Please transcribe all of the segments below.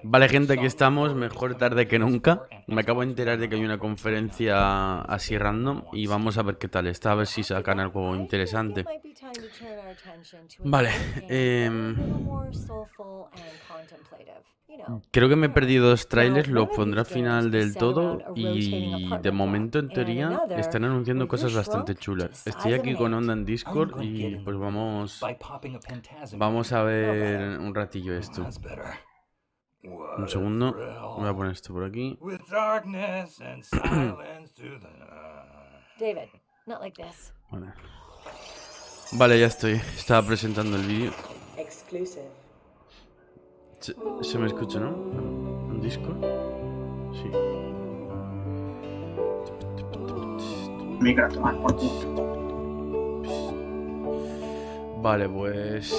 Vale, gente, aquí estamos, mejor tarde que nunca. Me acabo de enterar de que hay una conferencia así random y vamos a ver qué tal está, a ver si sacan algo interesante. Vale, creo que me he perdido dos trailers, los pondré al final del todo y de momento, en teoría, están anunciando cosas bastante chulas. Estoy aquí con Onda en Discord y pues vamos a ver un ratillo esto. Un segundo, voy a poner esto por aquí. Vale, ya estoy. Estaba presentando el vídeo. ¿Se me escucha, no? ¿En Discord? Sí. Micro, tomar por ti. Vale, pues...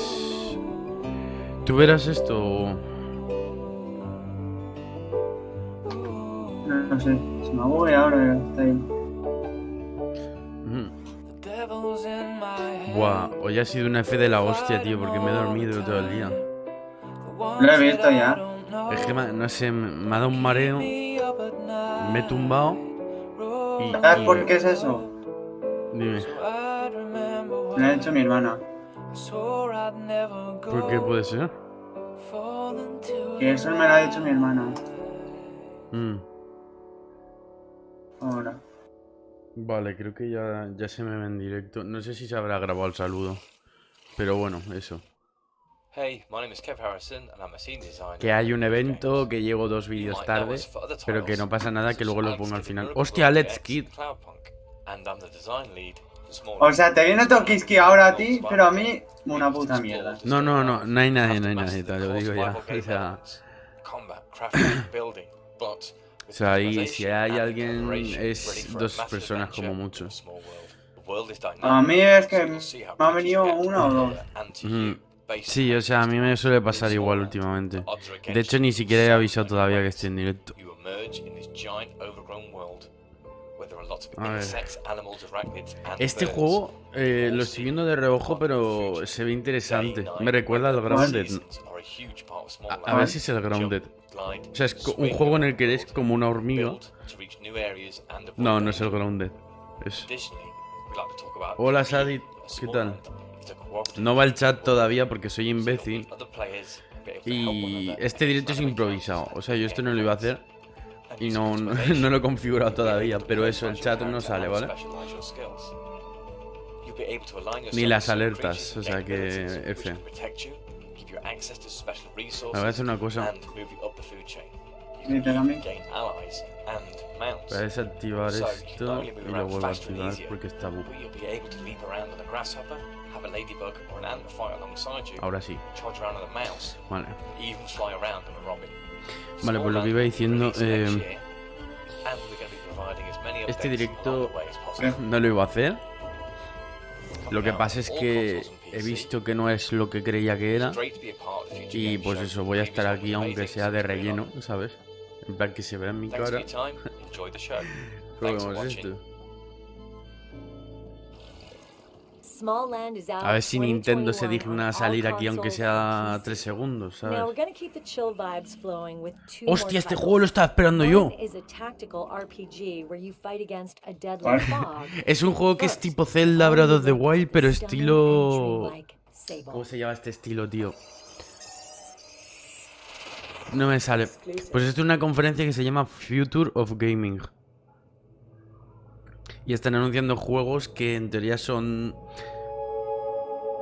¿Tú verás esto? No sé, se me aburre ahora, está ahí. Buah, hoy ha sido una F de la hostia, tío, porque me he dormido todo el día. Lo he visto ya. Es que, no sé, me ha dado un mareo. Me he tumbado. ¿Sabes por qué es eso? Dime. Me lo ha dicho mi hermana. ¿Por qué puede ser? Que eso me lo ha dicho mi hermana. Ahora. Vale, creo que ya se me ve en directo. No sé si se habrá grabado el saludo. Pero bueno, eso. Que hay un evento, que llego 2 vídeos tarde, pero que no pasa nada, que luego lo pongo al final. ¡Hostia, Let's Kid! O sea, te viene Tokiski ahora a ti, pero a mí una puta mierda. No hay nadie, te lo digo ya. O sea, ahí si hay alguien es 2 personas como mucho. A mí es que me ha venido una o dos. Sí, o sea, a mí me suele pasar igual últimamente. De hecho, ni siquiera he avisado todavía que estoy en directo. A ver. Este juego lo estoy viendo de reojo, pero se ve interesante. Me recuerda al Grounded. A ver si es el Grounded. O sea, es un juego en el que eres como una hormiga. No, no es el Grounded. Hola, Sadit. ¿Qué tal? No va el chat todavía porque soy imbécil. Y este directo es improvisado. O sea, yo esto no lo iba a hacer. Y no lo he configurado todavía. Pero eso, el chat no sale, ¿vale? Ni las alertas. O sea que... F. Me voy a hacer una cosa. Voy a desactivar esto y lo vuelvo a activar porque está bug. Ahora sí. Vale. Vale, pues lo que iba diciendo, este directo no lo iba a hacer. Lo que pasa es que he visto que no es lo que creía que era. Y pues eso, voy a estar aquí aunque sea de relleno, ¿sabes? En plan que se vea en mi cara. Probemos esto. A ver si Nintendo se digna a salir aquí aunque sea 3 segundos, ¿sabes? ¡Hostia, este juego lo estaba esperando yo! Es un juego que es tipo Zelda Breath of the Wild, pero estilo... ¿Cómo se llama este estilo, tío? No me sale. Pues esto es una conferencia que se llama Future of Gaming. Y están anunciando juegos que en teoría son...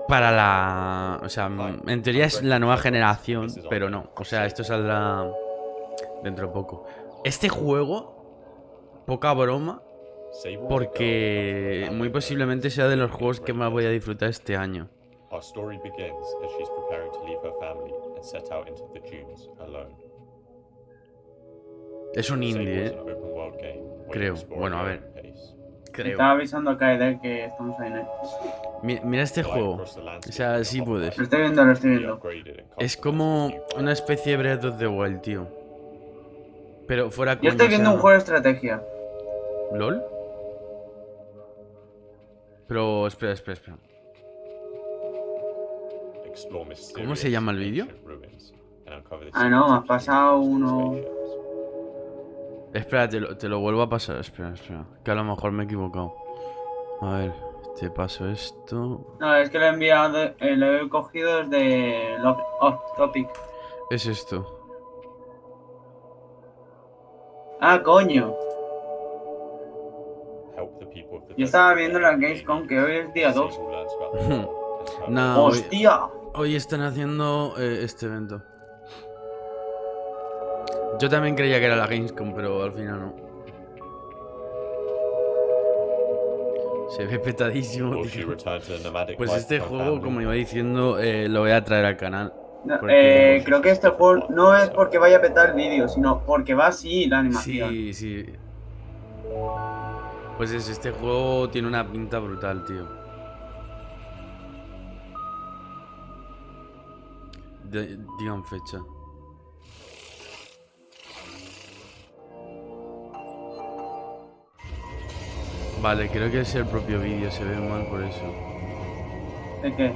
para la... O sea, en teoría es la nueva generación, pero no. O sea, esto saldrá dentro de poco. Este juego, poca broma, porque muy posiblemente sea de los juegos que más voy a disfrutar este año. Es un indie, ¿eh? Creo. Bueno, a ver. Creo. Estaba avisando a KD que estamos ahí en él. Mira este juego. O sea, sí puedes. Lo estoy viendo, lo estoy viendo. Es como una especie de Breath of the Wild, tío. Pero fuera coño, Yo estoy viendo o sea... un juego de estrategia. ¿LOL? Pero espera. ¿Cómo se llama el vídeo? Ah, no, me has pasado uno. Espera, te lo vuelvo a pasar. Espera. Que a lo mejor me he equivocado. A ver, te paso esto. No, es que lo he enviado, lo he cogido desde Off Topic. Es esto. Ah, coño. Yo estaba viendo la Gamescom que hoy es día 2. No, ¡Hostia! hoy están haciendo este evento. Yo también creía que era la Gamescom, pero al final no. Se ve petadísimo, tío. Pues este juego, como iba diciendo, lo voy a traer al canal. No, creo que este juego no es porque vaya a petar el vídeo, sino porque va así la animación. Sí. Pues este juego tiene una pinta brutal, tío. Digan fecha. Vale, creo que es el propio vídeo, se ve mal por eso. ¿De qué?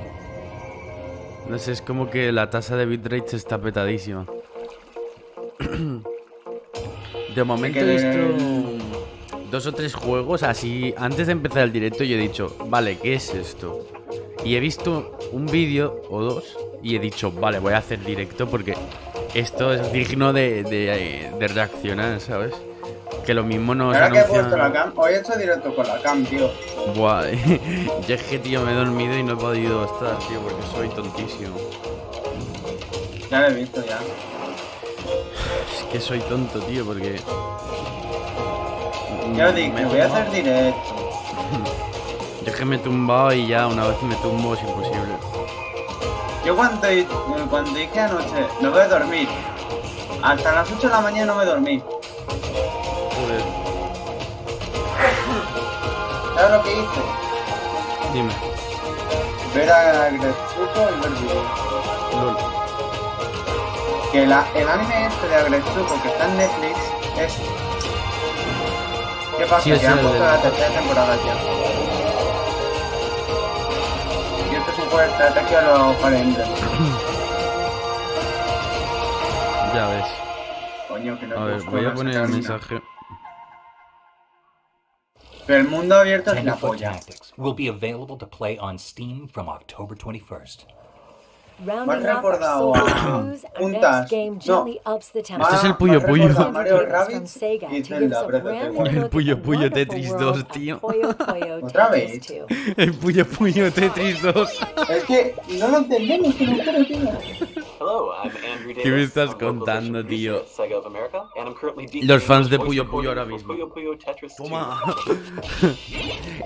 No sé, es como que la tasa de bitrate está petadísima. De momento he visto 2 o 3 juegos así. Antes de empezar el directo yo he dicho, vale, ¿qué es esto? Y he visto un vídeo o 2 y he dicho, vale, voy a hacer directo porque esto es digno de reaccionar, ¿sabes? Que lo mismo nos Ahora que he anuncian... puesto la cam, hoy he hecho directo con la cam, tío. Buah, yo es que, tío, me he dormido y no he podido estar, tío, porque soy tontísimo. Ya lo he visto, ya. Es que soy tonto, tío, porque... Yo digo, voy a hacer directo. Yo es que me he tumbado y ya una vez me tumbo es imposible. Yo cuando dije anoche, no voy a dormir. Hasta las 8 de la mañana no me dormí. Joder. ¿Sabes lo que hice? Dime. Ver a Gretsuko y ver vídeo. LOL. Que el anime este de Agretsuko que está en Netflix es... ¿Qué pasa? Sí, que han el puesto de- la tercera temporada ya. Y este es un juego de estrategia a los Fire Emblem. Ya ves. Coño, que no A ver, busco voy a no poner sacar el una. mensaje. Pero el mundo abierto es la Tenderfoot polla. Tactics will be available to play on Steam from October 21st. Me has recordado a Juntas. No, Este es el Puyo me has recordado Puyo. a Mario Rabbids y Zelda Breath of the Wild. El Puyo Puyo Tetris 2, tío. ¿Otra vez? El Puyo Puyo Tetris 2. Es que no lo entendemos, que no quiero, tío. ¿Qué me estás contando, tío? Los fans de Puyo Puyo ahora mismo. Toma.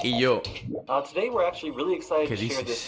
Y yo. ¿Qué dices?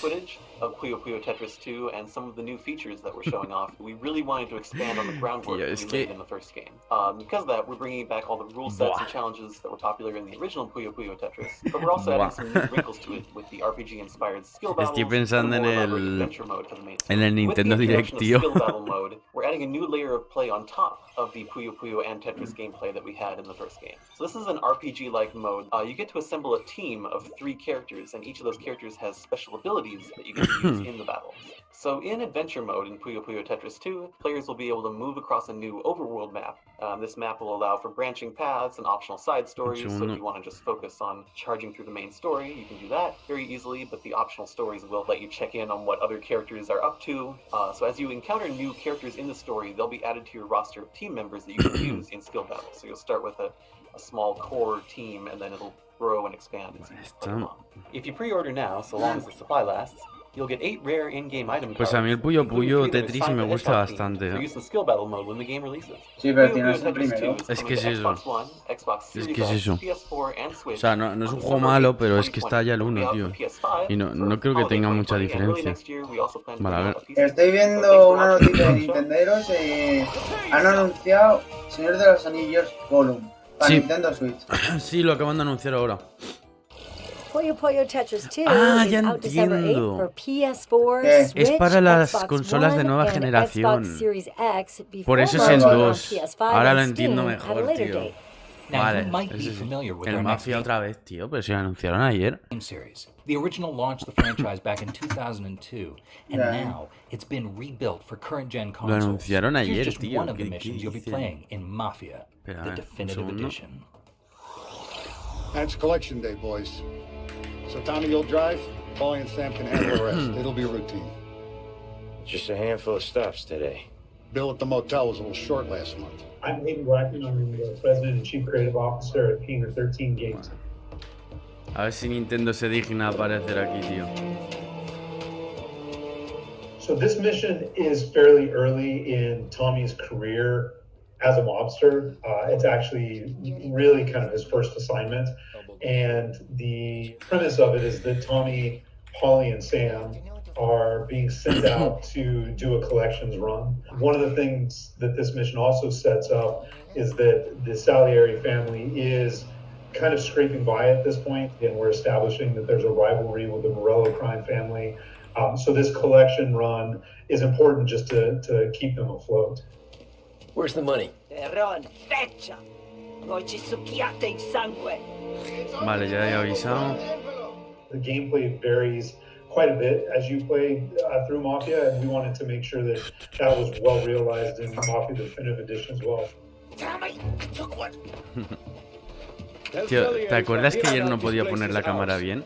Of Puyo Puyo Tetris 2 and some of the new features that we're showing off. We really wanted to expand on the groundwork Yeah, we es laid que- in the first game. Because of that, we're bringing back all the rule sets and challenges that were popular in the original Puyo Puyo Tetris, but we're also adding some new wrinkles to it with the RPG-inspired skill battles Estoy pensando and a en more elaborate el- adventure mode for the main en el story. Nintendo With the Direct, introduction tío. of skill battle mode, we're adding a new layer of play on top of the Puyo Puyo and Tetris gameplay that we had in the first game. So this is an RPG-like mode. You get to assemble a team of 3 characters, and each of those characters has special abilities that you get to use in the battles. So in adventure mode in Puyo Puyo Tetris 2, players will be able to move across a new overworld map. This map will allow for branching paths and optional side stories, so if you want to just focus on charging through the main story, you can do that very easily, but the optional stories will let you check in on what other characters are up to. So as you encounter new characters in the story, they'll be added to your roster of team members that you can use in skill battles. So you'll start with a small core team, and then it'll grow and expand as you play along. If you pre-order now, so long as the supply lasts, you'll get 8 rare in-game item Pues a mí el cards, Puyo including Puyo 3 that are Tetris signed me by gusta Hedgehog Team bastante, for ¿eh? use in skill battle mode when the game releases. Sí, pero Puyo tienes Puyo el Tetris primero. 2 Es coming que to es eso. Xbox One, Xbox Es Series que es X, eso. PS4 and Switch. O sea, no es un on juego December malo, 8th, pero es que está ya el 2020. 1, It'll be tío. out for PS5 Y no creo que holiday tenga mucha 2020, and early diferencia. next year we also plan to Vale, a bring ver. out a PC. Estoy viendo una noticia de Nintenderos y han anunciado Señor de los Anillos Gollum para Sí. Nintendo Switch. Sí, lo acaban de anunciar ahora. Puyo Puyo Tetris 2 Ah, is ya out December 8th entiendo. for PS4, ¿Qué? Switch, Es para las Xbox consolas de One, nueva and generación. Xbox Series X Por before eso es en launching on 2. PS5 Ahora lo and entiendo Steam at a mejor, later tío. date. Now, Vale, you might be ese sí. familiar with El our next Mafia otra vez, tío, pero si lo anunciaron ayer. game series. The original launched the franchise back in 2002, and Yeah. now it's been rebuilt for current-gen Lo consoles. anunciaron Here's ayer, just tío. one of the ¿Qué missions you'll be dicen? playing in Mafia, Espera, a the ver, un definitive segundo. edition. It's collection day, boys. So Tommy, you'll drive. Paulie and Sam can handle the rest. It'll be routine. Just a handful of stops today. Bill at the motel was a little short last month. I'm Hayden Blackman. I'm the President and Chief Creative Officer at Hangar 13 Games. A ver si Nintendo se digna a aparecer aquí, tío. So this mission is fairly early in Tommy's career as a mobster. It's actually really kind of his first assignment. And the premise of it is that Tommy, Paulie, and Sam are being sent out to do a collections run. One of the things that this mission also sets up is that the Salieri family is kind of scraping by at this point, and we're establishing that there's a rivalry with the Morello crime family. So this collection run is important just to keep them afloat. Where's the money? Terrón, fecha. Voi ci succhiate il sangue. Vale, ya he avisado. The gameplay varies quite a bit as you play through Mafia, and we wanted to make sure that that was well realized in Mafia Definitive Edition as well. Tío, ¿te acuerdas que ayer no podía poner la cámara bien?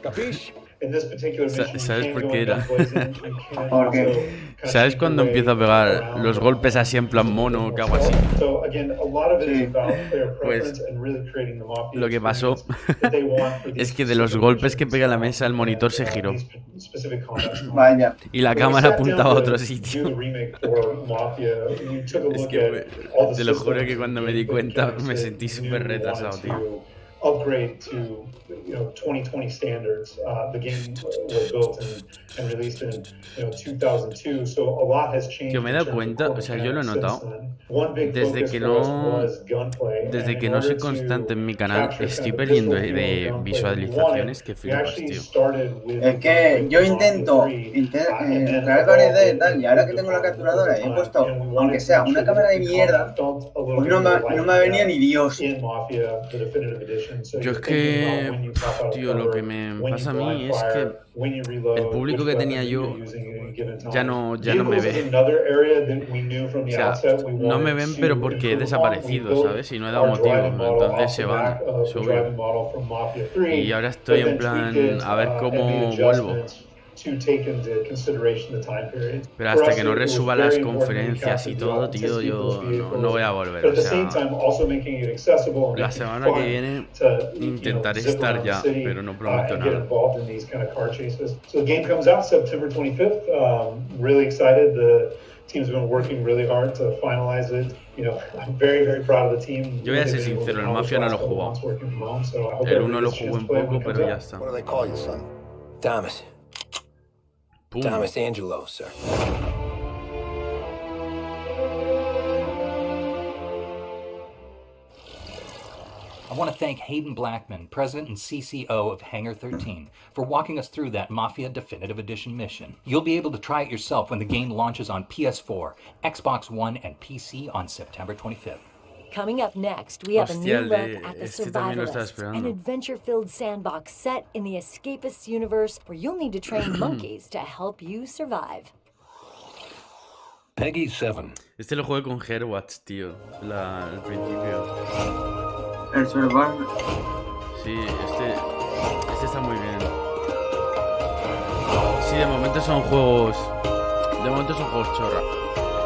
In this particular mission, you ¿Sabes can por go qué in era? guns blazing, you can ¿Por also qué? kind of ¿Sabes sneak cuando your way empiezo a pegar around los golpes así en plan mono que hago así? So again, a lot of it is Sí. about player Pues, preference and really creating the Mafia lo que pasó experience that they want for these es que de los specific golpes que missions, pegué a la mesa, el monitor se giró. these specific combats. Vaya. Y la When we cámara sat down apuntaba a to otro do the sitio. remake for Mafia, we took a Es look que, at all the te lo juro systems que cuando and me di gameplay cuenta mechanics me that sentí we súper knew we retrasado, wanted tío. to upgrade to 2020 standards. The game was built and released in 2002, so a lot has changed. Tío, me he in dado terms of cuenta, core o sea, yo lo he mechanics notado. since then. One big Desde focus que for us no, was gunplay, desde and que in no soy order to constante en mi canal, capture estoy kind of the perdiendo visceral feel de of gunplay that we visualizaciones que wanted, we flipas, actually tío. started with Es que yo intento crear variedad y tal, y ahora que tengo la capturadora y he puesto, aunque sea una cámara de mierda, pues no me ha venido ni Dios. Yo es que, tío, lo que me pasa a mí es que el público que tenía yo ya no me ve. O sea, no me ven pero porque he desaparecido, ¿sabes? Y no he dado motivo, entonces se van, es obvio. Y ahora estoy en plan, a ver cómo vuelvo. Pero hasta que no resuba las conferencias y todo, tío, yo no voy a volver. O sea, la semana que viene intentaré estar ya, pero no prometo nada. So the game comes out September 25th. Really excited. The team's been working really hard to finalize it. I'm very, very proud of the team. Yo voy a ser sincero, el Mafia no lo he jugado. El 1 lo jugué un poco, pero ya está. What do they call you, son? Thomas. Pum. Thomas Angelo, sir. I want to thank Hayden Blackman, President and CCO of Hangar 13, for walking us through that Mafia Definitive Edition mission. You'll be able to try it yourself when the game launches on PS4, Xbox One, and PC on September 25th. Coming up next, we have a new Hostia, look at the este también lo estaba Survivalists, esperando. an adventure-filled sandbox set in the escapist universe where you'll need to train monkeys to help you survive. Peggy 7. Este lo jugué con Herwatch, tío, al principio. El Survivor. Sí, este está muy bien. Sí, de momento son juegos chorra,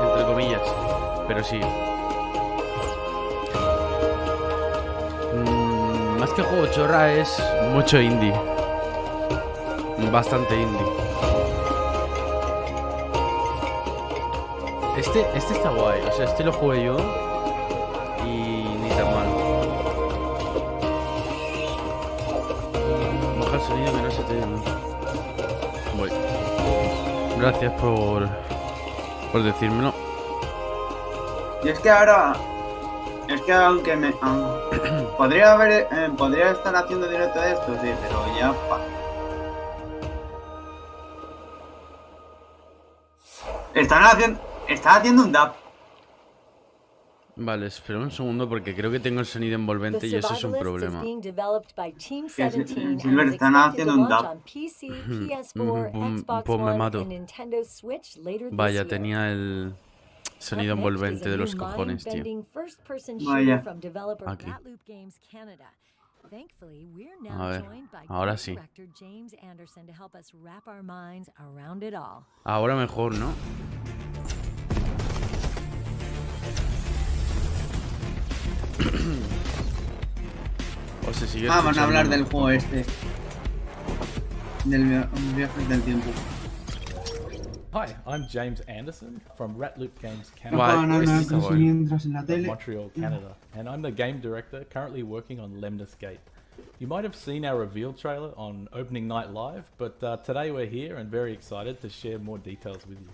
entre comillas, pero sí. Más que juego chorra es mucho indie. Bastante indie. Este está guay, o sea, este lo jugué yo y ni tan mal. Baja el sonido que no se te oye mucho. Voy. Gracias por decírmelo. Y es que ahora, aunque podría estar haciendo directo de esto, sí, pero ya están haciendo un dub. Vale, espera un segundo porque creo que tengo el sonido envolvente y eso es un problema. Silver, están haciendo un dub. Pues me mato. Vaya, tenía el sonido envolvente de los cojones, tío. Vaya. Aquí. A ver, ahora sí. Ahora mejor, ¿no? O se sigue Van a escuchando. hablar del juego este. Del viaje del tiempo. Hi, I'm James Anderson from Ratloop Games No puedo Canada, ganar This is casi the mientras en la of tele. Montreal, Canada, and I'm the game director currently working on Lemnis Gate. You might have seen our reveal trailer on opening night live, but today we're here and very excited to share more details with you.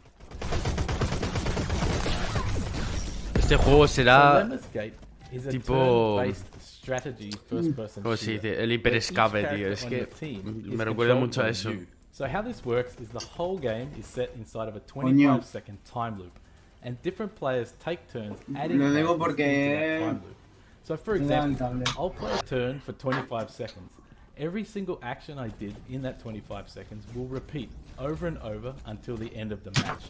Este juego So será Lemnis Gate is a tipo... turn-based strategy first-person ¿Cómo se shooter dice? El where hiperescape, each tío. character Es on que your team is me recuerda controlled mucho a by eso. you. So how this works is the whole game is set inside of a Coño. 25-second time loop, and different players take turns adding Lo digo characters into that porque time loop. So for me da el example, cable. I'll play a turn for 25 seconds. Every single action I did in that 25 seconds will repeat over and over until the end of the match.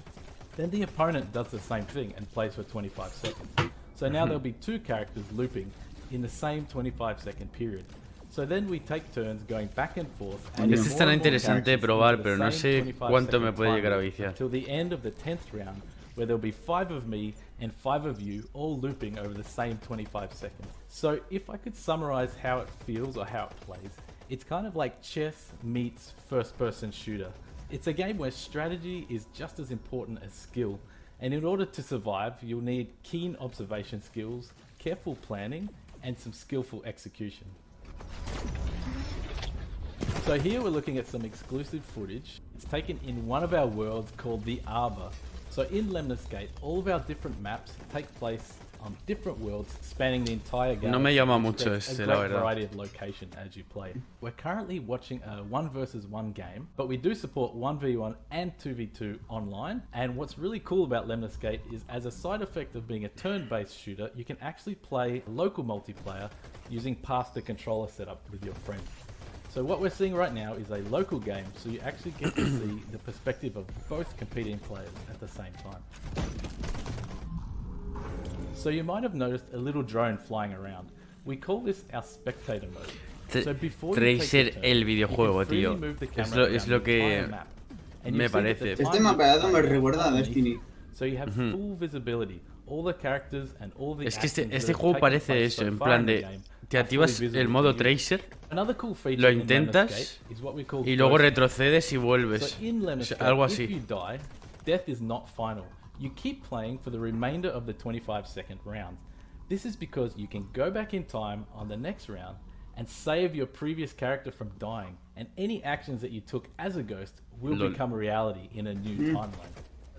Then the opponent does the same thing and plays for 25 seconds. So now there'll be two characters looping in the same 25-second period. So then we take turns going back and forth. Este estará interesante de probar, pero no sé cuánto me puede llegar a viciar. Until the end of the 10th round, where there'll be 5 of me and 5 of you all looping over the same 25 seconds. So if I could summarize how it feels or how it plays, it's kind of like chess meets first-person shooter. It's a game where strategy is just as important as skill, and in order to survive, you'll need keen observation skills, careful planning, and some skillful execution. So here we're looking at some exclusive footage. It's taken in one of our worlds called the Arbor. So in Lemnis Gate, all of our different maps take place on different worlds spanning the entire game. No me llama mucho a este, great la verdad. variety of location as you play. We're currently watching a 1 versus 1 game, but we do support 1v1 and 2v2 online. And what's really cool about Lemnis Gate is, as a side effect of being a turn-based shooter, you can actually play local multiplayer using pass-the controller setup with your friends. So what we're seeing right now is a local game, so you actually get to see the perspective of both competing players at the same time. So you might have noticed a little drone flying around. We call this our spectator mode. So before you take Tracer your turn, el you videojuego, can freely tío. move the Es camera lo around que the entire map. And you me see that the parece. time Este loop mapeado me plays recuerda a underneath. Destiny. So you have full visibility, all the characters and all the Es que actions este that have juego taken parece place eso, so en far plan in the de... game Te are fully activas visible el modo to you. Tracer, Another cool feature lo in Lemnis intentas Gate is what we call y luego ghost retrocedes y vuelves. So in Lemnis Gate, Algo if así. you die, death is not final. You keep playing for the remainder of the 25-second round. This is because you can go back in time on the next round and save your previous character from dying, and any actions that you took as a ghost will Lol. become reality in a new timeline.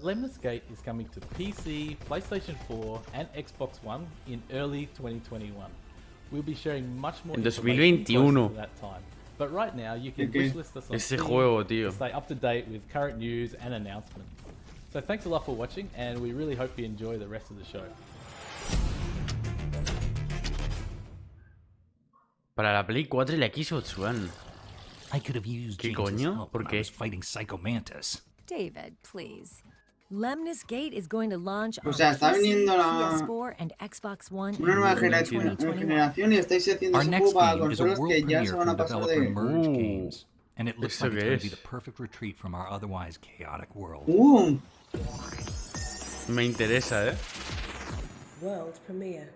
Lemnis Gate is coming to PC, PlayStation 4 and Xbox One in early 2021. We'll be sharing much more En information 2021. closer to that time. But right now you can Okay. wishlist us on Ese Steam juego, tío. to stay up to date with current news and announcements. So thanks a lot for watching, and we really hope you enjoy the rest of the show. Para la Play 4 y la Xbox One. I could have used ¿Qué James's coño? help ¿Por when I qué? was fighting Psycho Mantis. David, please. Lemnis Gate is going to launch O on sea, está PC, viniendo PS4 and Xbox One una nueva in early generación 2021. y estáis haciendo Our ese next juego para game is a consolas world que ya premiere se van a from pasar developer de... Merge Games, and it looks ¿Eso like it's qué going to be es? the perfect retreat from our otherwise chaotic world. Me interesa, World premiere.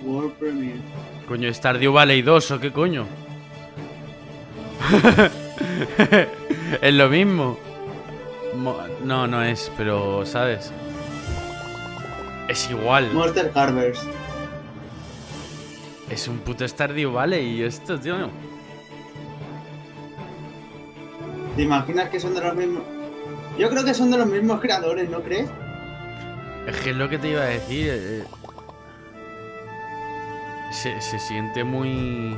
World Premiere. Coño, Stardew Valley 2 o qué coño. Es lo mismo. No, no es, pero ¿sabes? Es igual. Monster Harvest. Es un puto Stardew Valley y esto, tío. ¿Te imaginas que son de los mismos? Yo creo que son de los mismos creadores, ¿no crees? Es que es lo que te iba a decir. Se siente muy...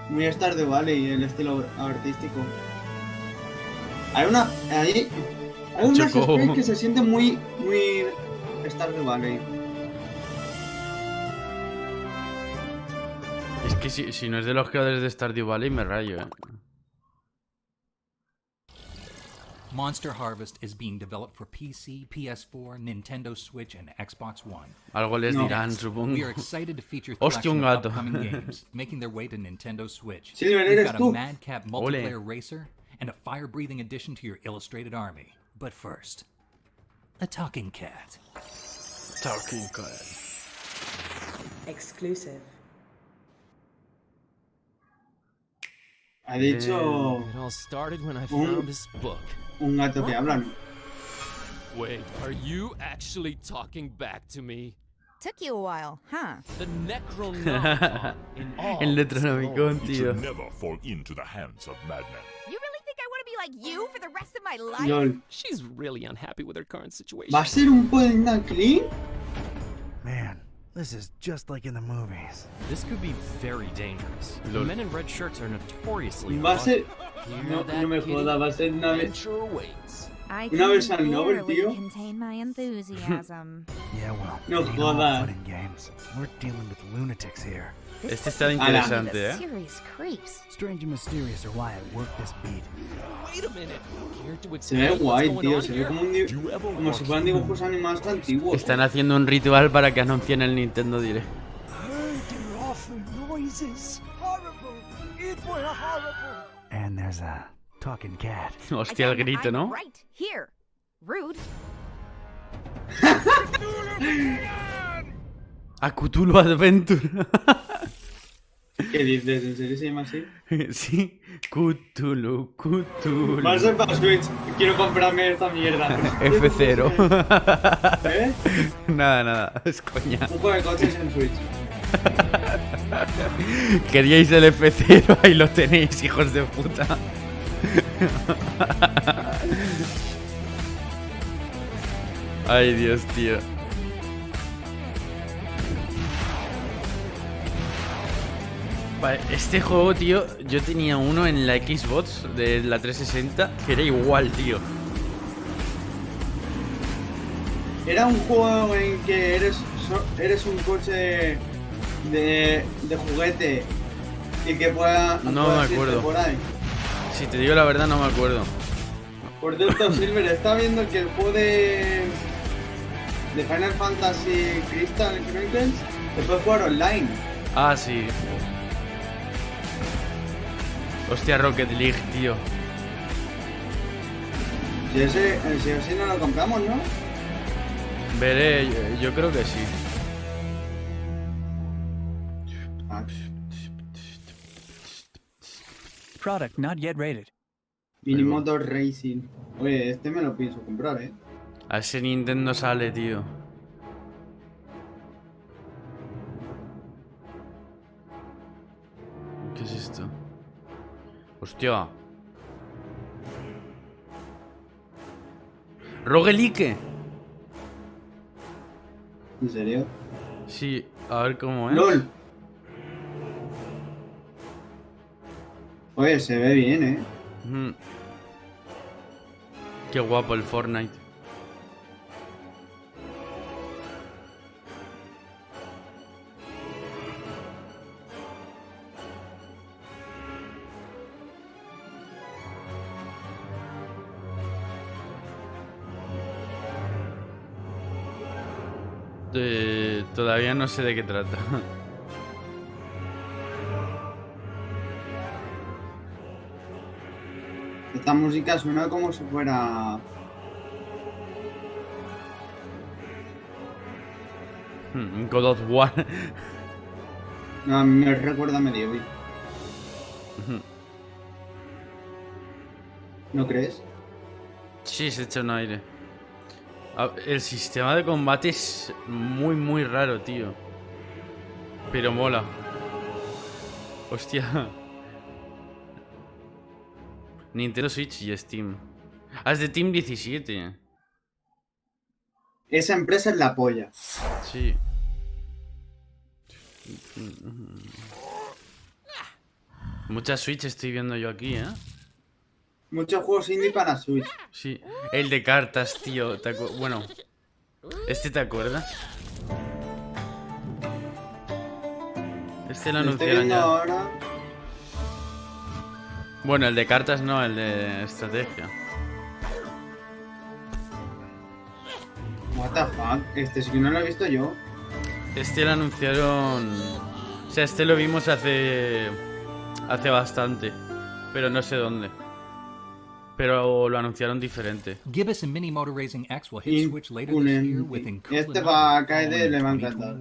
Muy Stardew Valley el estilo artístico. Hay Hay unas Chocó. sprays que se sienten muy Stardew Valley. Es que si no es de los creadores de Stardew Valley, me rayo, Monster Harvest is being developed for PC, PS4, Nintendo Switch, and Xbox One. Algo les No. dirán, We are supongo. excited to feature a Hostia, un collection of gato. upcoming games making their way to Nintendo Switch. Silver, We've eres got a tú. madcap multiplayer racer and a fire-breathing addition to your illustrated army. But first, a talking cat. Talking cat. Exclusive. Ha dicho It all started when I un, found this book. un gato que habla, ¿no? Wait, are you actually talking back to me? Took you a while, huh? The Necronomicon in all El its Necronomicon, glory. tío. Never fall into the hands of madmen. You really think I want to be like you for the rest of my life? LOL. She's really unhappy with her current situation. ¿Va a ser un point and click? Man, this is just like in the movies. This could be very dangerous. The Lol. men in red shirts are notoriously Va a ser... unlucky. No, Hear that, no me kitty? joda, va a ser una vez... Adventure awaits. I Una can versión novel, barely tío. contain my enthusiasm. Yeah, well, No it ain't all jodas. fun and games. We're dealing with lunatics here. Este está interesante, Serious creeps. Strange and mysterious are why I work this beat. Wait a minute. Care to Se ve explain what's guay, going tío. on Se ve here? como, como si fueran dibujos animados antiguos. Están haciendo un ritual para que anuncien el Nintendo Direct. And there's a talking cat. Hostia, el grito, ¿no? Right here. Rude. A Cthulhu Adventure. ¿Qué dices? ¿En serio se llama así? Sí, Cthulhu. Va a ser para Switch. Quiero comprarme esta mierda. F0. ¿Eh? Nada, es coña. Un juego de coches en Switch. Queríais el F0, ahí lo tenéis, hijos de puta. Ay, Dios, tío. Vale, este juego, tío, yo tenía uno en la Xbox de la 360 que era igual, tío. Era un juego en que eres un coche de juguete y que pueda... No puedas me irte acuerdo. por ahí. Si te digo la verdad, no me acuerdo. Por cierto, Silver, está viendo que el juego de Final Fantasy Crystal Chronicles se puede jugar online. Ah, sí. Hostia, Rocket League, tío. Si así no lo compramos, ¿no? Veré, yo creo que sí. Product not yet rated. Minimoto Racing. Oye, este me lo pienso comprar, ¿eh? A ese Nintendo sale, tío. ¿Qué es esto? Hostia. Roguelike. ¿En serio? Sí, a ver cómo es. ¡LOL! Oye, se ve bien, ¿eh? Mm. Qué guapo el Fortnite. Todavía no sé de qué trata. Esta música suena como si fuera... God of War. No, a mí me recuerda a Medieval. ¿No crees? Sí, se echa un aire. El sistema de combate es muy raro, tío. Pero mola. Hostia. Nintendo Switch y Steam. Ah, es de Team 17. Esa empresa es la polla. Sí. Muchas Switch estoy viendo yo aquí, ¿eh? Muchos juegos indie para Switch. Sí, el de cartas, tío. Bueno, ¿te acuerdas? Lo Lo estoy anunciaron viendo ya. ahora. Bueno, el de cartas no, el de estrategia. What the fuck, sí que no lo he visto yo. Lo anunciaron. O sea, lo vimos hace bastante, pero no sé dónde. Pero lo anunciaron diferente. Gibbous and Mini Motor Racing X will hit Switch later this year with Va a caer le va a encantar.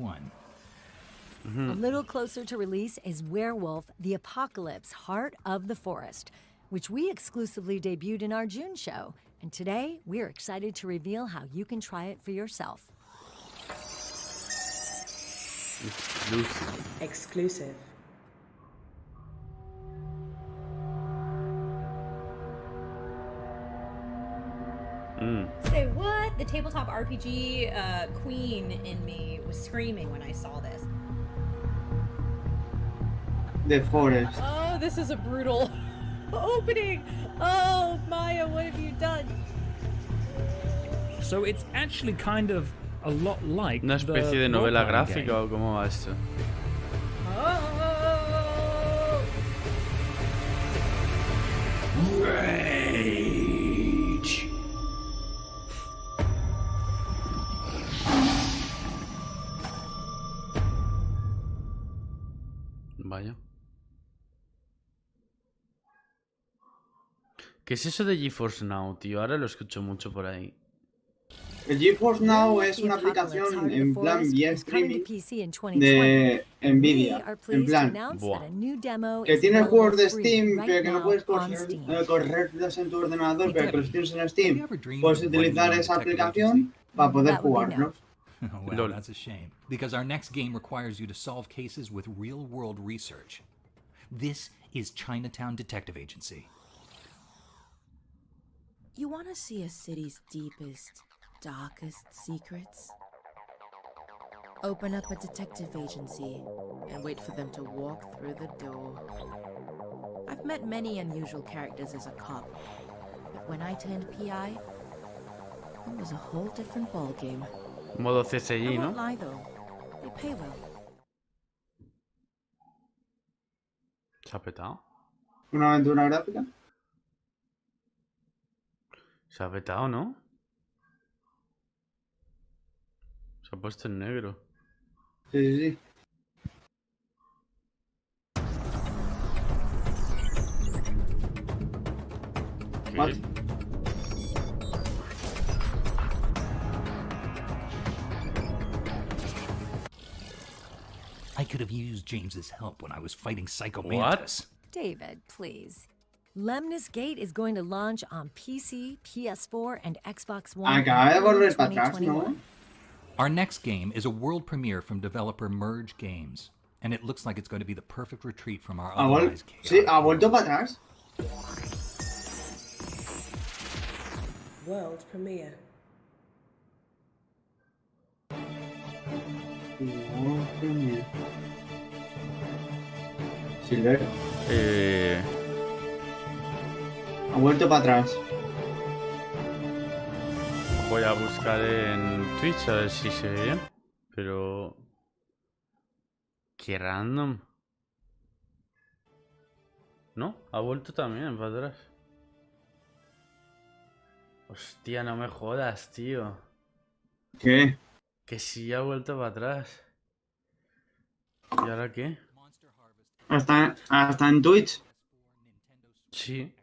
A little closer to release is Werewolf: The Apocalypse: Heart of the Forest, which we exclusively debuted in our June show. And today, we're excited to reveal how you can try it for yourself. Exclusive. Say what? The tabletop RPG queen in me was screaming when I saw this. The Forest. Oh, this is a brutal opening. Oh, Maya, what have you done? So it's actually kind of a lot like Una especie de novela gráfica o cómo va esto. Rage. Vaya. ¿Qué es eso de GeForce Now, tío? Ahora lo escucho mucho por ahí. El GeForce Now es una aplicación en plan vía streaming de Nvidia. En plan, que tiene juegos de Steam, pero que no puedes correrlos en tu ordenador, pero que los tienes en Steam. Puedes utilizar esa aplicación para poder jugarlos. Well, that's a shame, because our next game requires you to solve cases with real-world research. This is Chinatown Detective Agency. You want to see a city's deepest, darkest secrets? Open up a detective agency and wait for them to walk through the door. I've met many unusual characters as a cop, but when I turned PI, it was a whole different ballgame. Modo CSI, I ¿no? won't lie though, they pay well. ¿Se ha petado? ¿Una aventura gráfica? Se ha petado, ¿no? Se ha puesto en negro. Sí, sí. What? I could have used James's help when I was fighting Psycho Mantis. David, please. Lemnis Gate is going to launch on PC, PS4, and Xbox One. Acaba de volver para atrás, ¿no? Our next game is a world premiere from developer Merge Games, and it looks like it's going to be the perfect retreat from our otherwise chaotic. Sí, ha vuelto para atrás. World premiere. World premiere. Silver. Ha vuelto para atrás. Voy a buscar en Twitch a ver si se ve bien. Pero... Qué random. ¿No? Ha vuelto también para atrás. Hostia, no me jodas, tío. ¿Qué? Que sí ha vuelto para atrás. ¿Y ahora qué? Hasta en Twitch. Sí.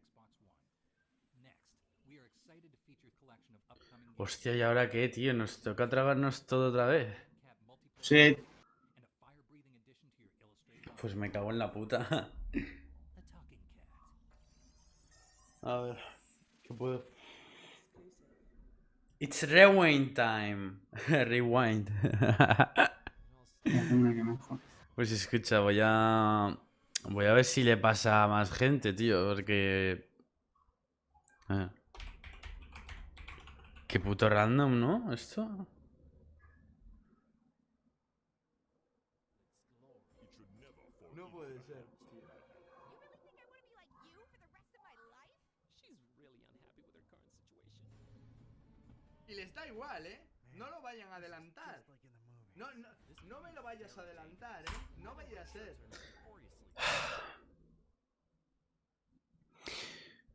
Hostia, ¿y ahora qué, tío? ¿Nos toca tragarnos todo otra vez? Sí. Pues me cago en la puta. A ver, ¿qué puedo? It's rewind time. Rewind. Pues escucha, voy a ver si le pasa a más gente, tío, porque... Qué puto random, ¿no? Esto. No puede ser. Y les da igual, ¿eh? No lo vayan a adelantar. No me lo vayas a adelantar, ¿eh? No vaya a ser.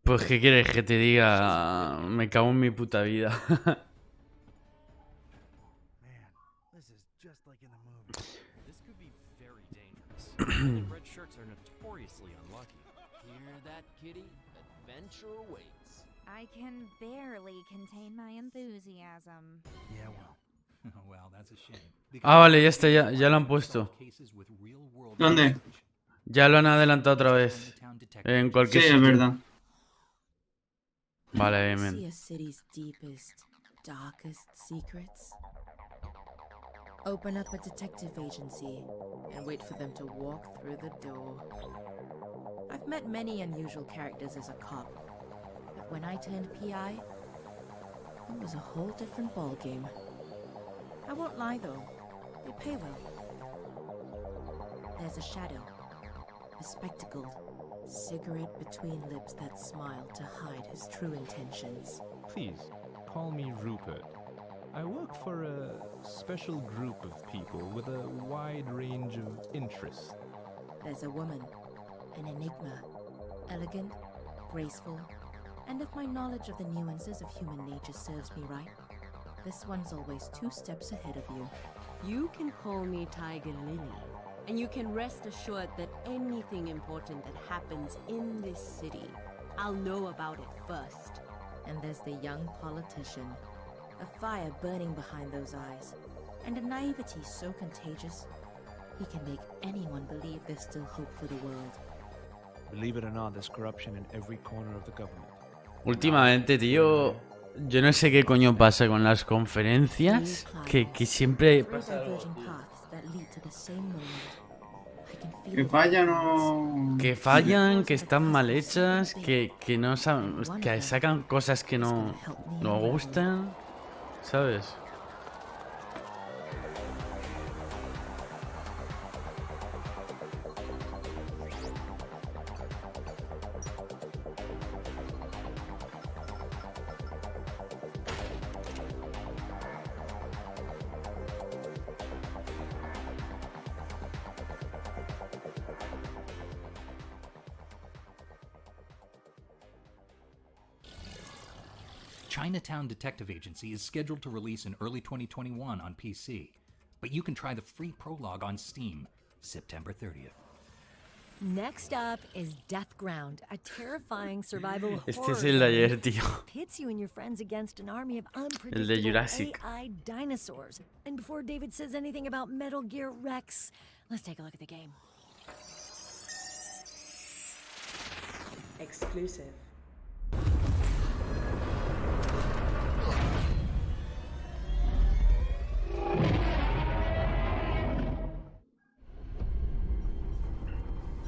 Pues, ¿qué quieres que te diga? Me cago en mi puta vida. Red shirts are notoriously unlucky. Hear that, kitty? Adventure awaits. I can barely contain my enthusiasm. Yeah, well. Well, that's a shame. Ah, vale, ya está, ya lo han puesto. ¿Dónde? Ya lo han adelantado otra vez. En cualquier Sí, sitio. es verdad. Vale, See bien. a city's deepest, darkest secrets. Open up a detective agency and wait for them to walk through the door. I've met many unusual characters as a cop, but when I turned PI, it was a whole different ballgame. I won't lie though, they pay well. There's a shadow, bespectacled, cigarette between lips that smile to hide his true intentions. Please, call me Rupert. I work for a special group of people with a wide range of interests. There's a woman, an enigma, elegant, graceful, and if my knowledge of the nuances of human nature serves me right, this one's always 2 steps ahead of you. You can call me Tiger Lily, and you can rest assured that anything important that happens in this city, I'll know about it first. And there's the young politician, a fire burning behind those eyes, and a naivety so contagious, he can make anyone believe there's still hope for the world. Believe it or not, there's corruption in every corner of the government. Últimamente, tío, yo no sé qué coño pasa con las conferencias, que siempre... Que fallan o... Que fallan, que están mal hechas, que no saben, que sacan cosas que no gustan, ¿sabes? Chinatown Detective Agency is scheduled to release in early 2021 on PC, but you can try the free prologue on Steam, September 30th. Next up is Death Ground, a terrifying survival horror Este es el de ayer, tío. pits you and your friends against an army of El de unpredictable Jurassic. AI dinosaurs. And before David says anything about Metal Gear Rex, let's take a look at the game. Exclusive.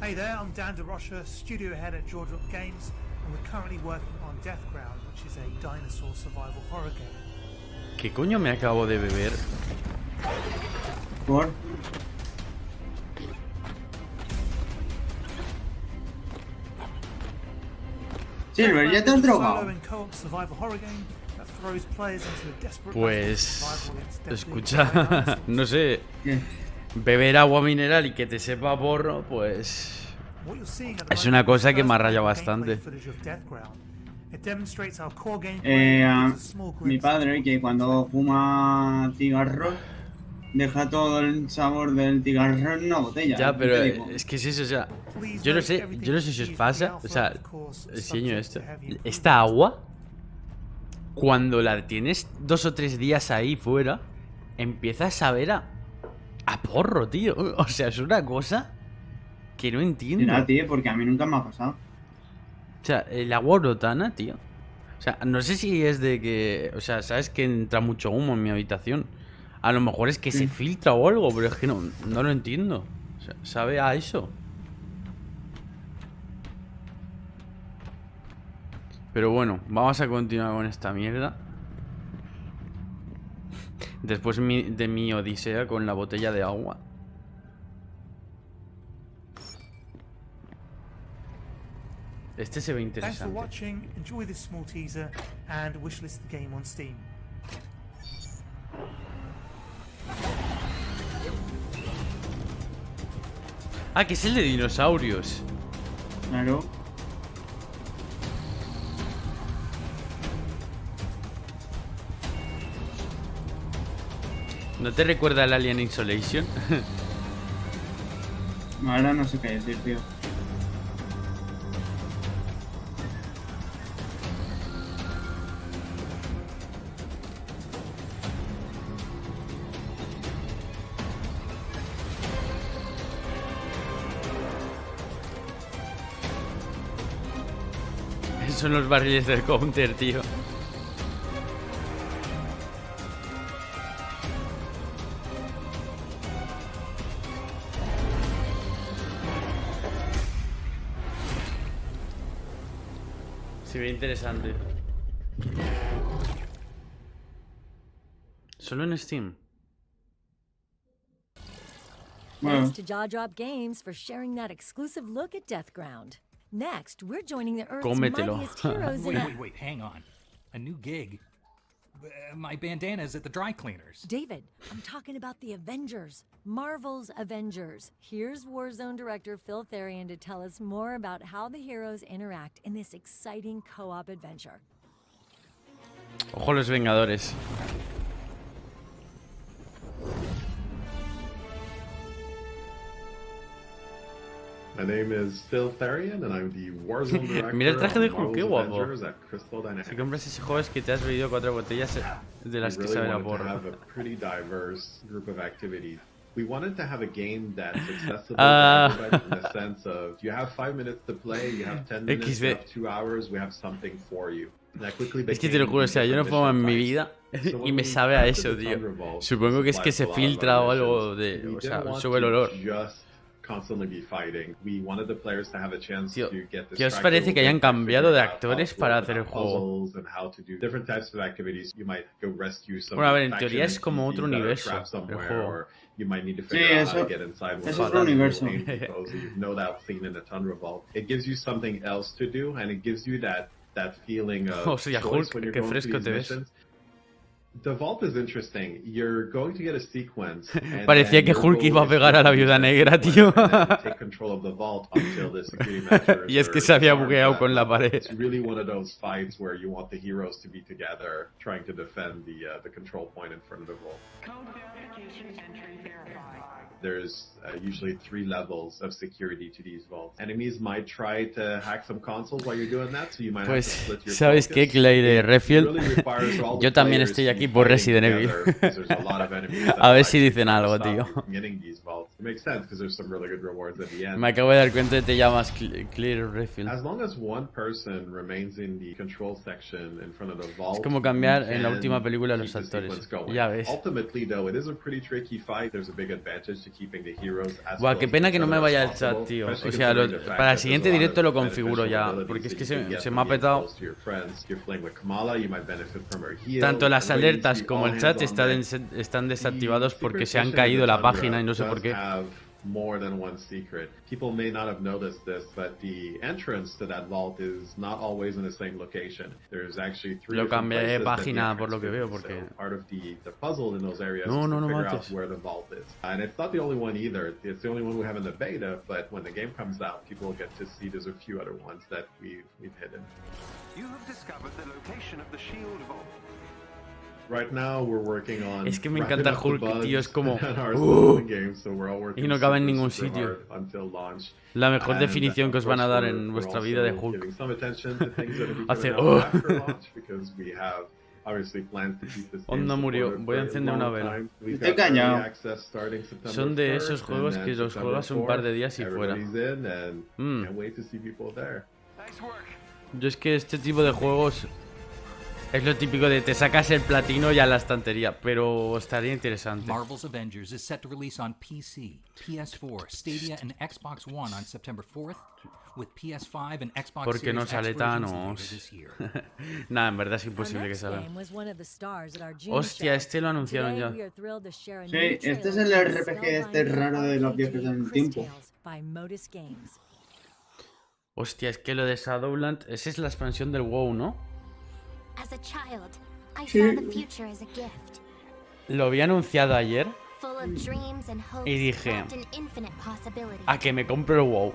Hey there, I'm Dan DeRocha, studio head at Georgia Games, and we're currently working on Death Ground, which is a dinosaur survival horror game. ¿Qué coño me acabo de beber? ¿Por? Silver, ¿ya te has drogado? Pues... Escucha, no sé... Beber agua mineral y que te sepa porro, pues... Es una cosa que me ha rayado bastante. Mi padre, que cuando fuma cigarros, deja todo el sabor del cigarro en una botella. Ya, pero es que es eso, o sea... Yo no sé si os pasa, o sea... Enseño esto. Esta agua, cuando la tienes 2 o 3 días ahí fuera, empieza a saber a porro, tío. O sea, es una cosa que no entiendo. Mira, tío, porque a mí nunca me ha pasado. O sea, el agua brotana, tío. O sea, no sé si es de que... O sea, sabes que entra mucho humo en mi habitación. A lo mejor es que se filtra o algo, pero es que no lo entiendo. O sea, sabe a eso. Pero bueno, vamos a continuar con esta mierda. Después de mi odisea con la botella de agua. Este se ve interesante. Thanks for watching. Enjoy this small teaser and wishlist the game on Steam. Ah, que es el de dinosaurios. Claro. ¿No te recuerda al Alien Isolation? Ahora no sé qué decir, tío. Son los barriles del counter, tío. Se ve interesante. Solo en Steam. Thanks to Jaw Drop Games for sharing that exclusive look at Deathground. Next, we're joining the Earth's mightiest heroes in Wait, hang on. A new gig? My bandana's at the dry cleaners. David, I'm talking about the Avengers. Marvel's Avengers. Here's Warzone director Phil Therian to tell us more about how the heroes interact in this exciting co-op adventure. Ojo los Vengadores. My name is Phil Therian and I'm the Warzone director. Mira el traje de Hulk, qué Marvel's guapo. Avengers at Crystal Dynamics. Si compras ese juego es que te has bebido 4 botellas de las que saben a porro. We have a pretty diverse group of activities. We wanted to have a game that's accessible to everybody in the sense of you have 5 minutes to play, you have 10 minutes, you have 2 hours, we have something for you. Es que te lo juro, o sea, yo no fumo en mi vida y me sabe a eso, tío. Supongo que es que se filtra o algo de... O sea, sube el olor. Tío, ¿qué os parece que hayan cambiado de actores para hacer el juego? Bueno, a ver, en teoría es como otro universo el juego. Sí, eso es otro universo. Hostia, Hulk, qué fresco te ves. The vault is interesting. You're going to get a sequence. Parecía que Hulk iba a pegar a la viuda negra, tío. Y es que se había bugueado con la pared. It's really one of those fights where you want the heroes to be together, trying to defend the control point in front of the vault. There's usually 3 levels of security to these vaults. Enemies might try to hack some consoles while you're doing that, so you might have to split your ¿sabes qué, Clay de Refield? Yo también estoy aquí por Resident Evil. A ver si dicen algo, tío. Me acabo de dar cuenta de que te llamas Clear Refield. Es como cambiar en la última película los actores. Ya ves. Buah, qué pena que no me vaya el chat, tío. O sea, para el siguiente directo lo configuro ya. Porque es que se me ha petado. Tanto las alertas como el chat están desactivados porque se han caído la página y no sé por qué. More than one secret. People may not have noticed this, but the entrance to that vault is not always in the same location. There's actually 3 Lo different cambié de places página por lo que veo, porque... So part of the puzzle in those areas No, is no, to no figure mates. out where the vault is. And it's not the only one either. It's the only one we have in the beta, but when the game comes out, people will get to see there's a few other ones that we've hidden. You have discovered the location of the shield vault. Right now we're working on es que me encanta Hulk, tío, es como... y no cabe en ningún sitio. La mejor definición que os van a dar en vuestra vida de Hulk. Hace... Onda murió, voy a encender una vela. Estoy cañado. Son de esos juegos que los juegas un par de días y fuera. Yo es que este tipo de juegos... Es lo típico de te sacas el platino y a la estantería, pero estaría interesante. Marvel's Avengers is set to release on PC, PS4, Stadia and Xbox One on September 4th, with PS5 and Xbox ¿Por qué no Series sale X Thanos? Nada, en verdad es imposible que salga. Hostia, este lo anunciaron ya. Sí, este es el RPG este raro de los viajes en el tiempo. Hostia, es que lo de Shadowland, esa es la expansión del WoW, ¿no? As a child, I saw the future as a gift. Lo había anunciado ayer y dije, a que me compro el WoW.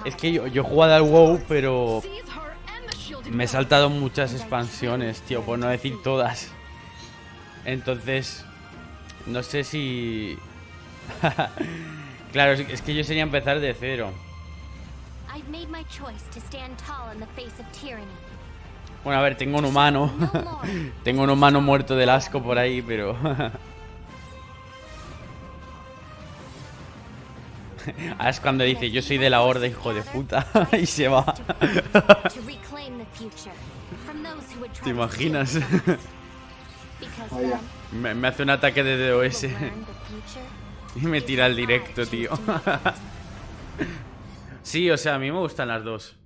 Es que yo he jugado al WoW, pero me he saltado muchas expansiones, tío, por no decir todas. Entonces, no sé si... Claro, es que yo sería empezar de cero. Bueno, a ver, tengo un humano. Tengo un humano muerto del asco por ahí, pero... Ahora es cuando dice, yo soy de la horda, hijo de puta. Y se va. ¿Te imaginas? Me hace un ataque de DOS. Y me tira al directo, tío. Sí, o sea, a mí me gustan las dos.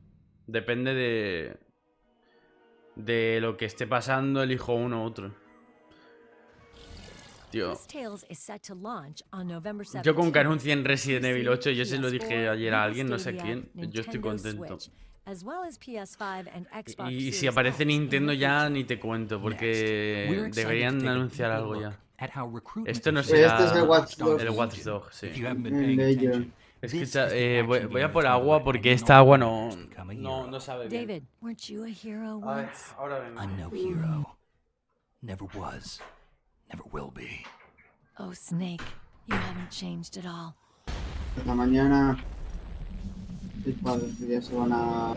Depende de lo que esté pasando, elijo uno u otro. Tío. Yo con que anuncien Resident Evil 8, yo se lo dije ayer a alguien, no sé quién, yo estoy contento. Y si aparece Nintendo ya ni te cuento, porque deberían anunciar algo ya. Esto no será Este es el Watch Dogs, sí. Escucha, voy a por agua porque esta agua no sabe bien. David, weren't you a hero once? Ahora vengo. I'm no hero. Never was. Never will be. Oh, Snake, you haven't changed at all. Esta mañana mis padres ya se van a...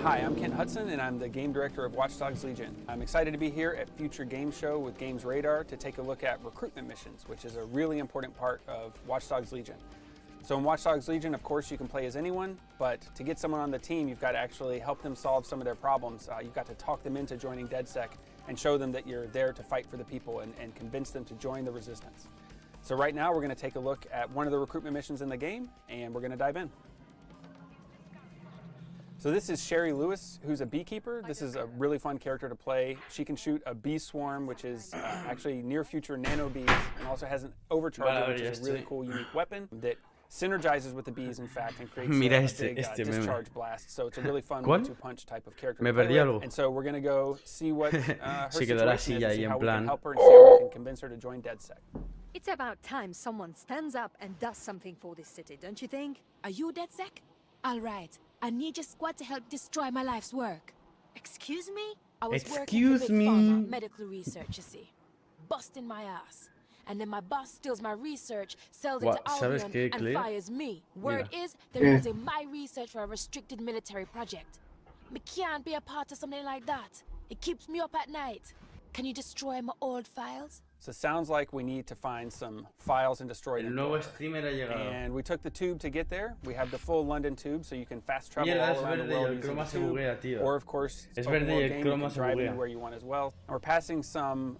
Hi, I'm Ken Hudson, and I'm the game director of Watch Dogs Legion. I'm excited to be here at Future Game Show with Games Radar to take a look at recruitment missions, which is a really important part of Watch Dogs Legion. So in Watch Dogs Legion, of course, you can play as anyone, but to get someone on the team, you've got to actually help them solve some of their problems. You've got to talk them into joining DedSec and show them that you're there to fight for the people and convince them to join the resistance. So right now, we're going to take a look at one of the recruitment missions in the game, and we're going to dive in. So this is Sherry Lewis, who's a beekeeper. This is a really fun character to play. She can shoot a bee swarm, which is actually near future nano bees, and also has an overcharger, which is a really cool, unique weapon that synergizes with the bees, in fact, and creates a big discharge blast. So it's a really fun one-two punch type of character to play with. And so we're going to go see what her situation is, and see how we can help her, and see how we can convince her to join DedSec. It's about time someone stands up and does something for this city, don't you think? Are you DedSec? All right. I need your squad to help destroy my life's work. Excuse me? I was working for Big Pharma, medical research, you see. Busting my ass. And then my boss steals my research, sells it to Albion, and fires me. Word is, they're using my research for a restricted military project. Me can't be a part of something like that. It keeps me up at night. Can you destroy my old files? So it sounds like we need to find some files and destroy them. And we took the tube to get there. We have the full London tube, so you can fast travel all around the world using the tube. Or of course, open world game, you can drive anywhere you want as well. And we're passing some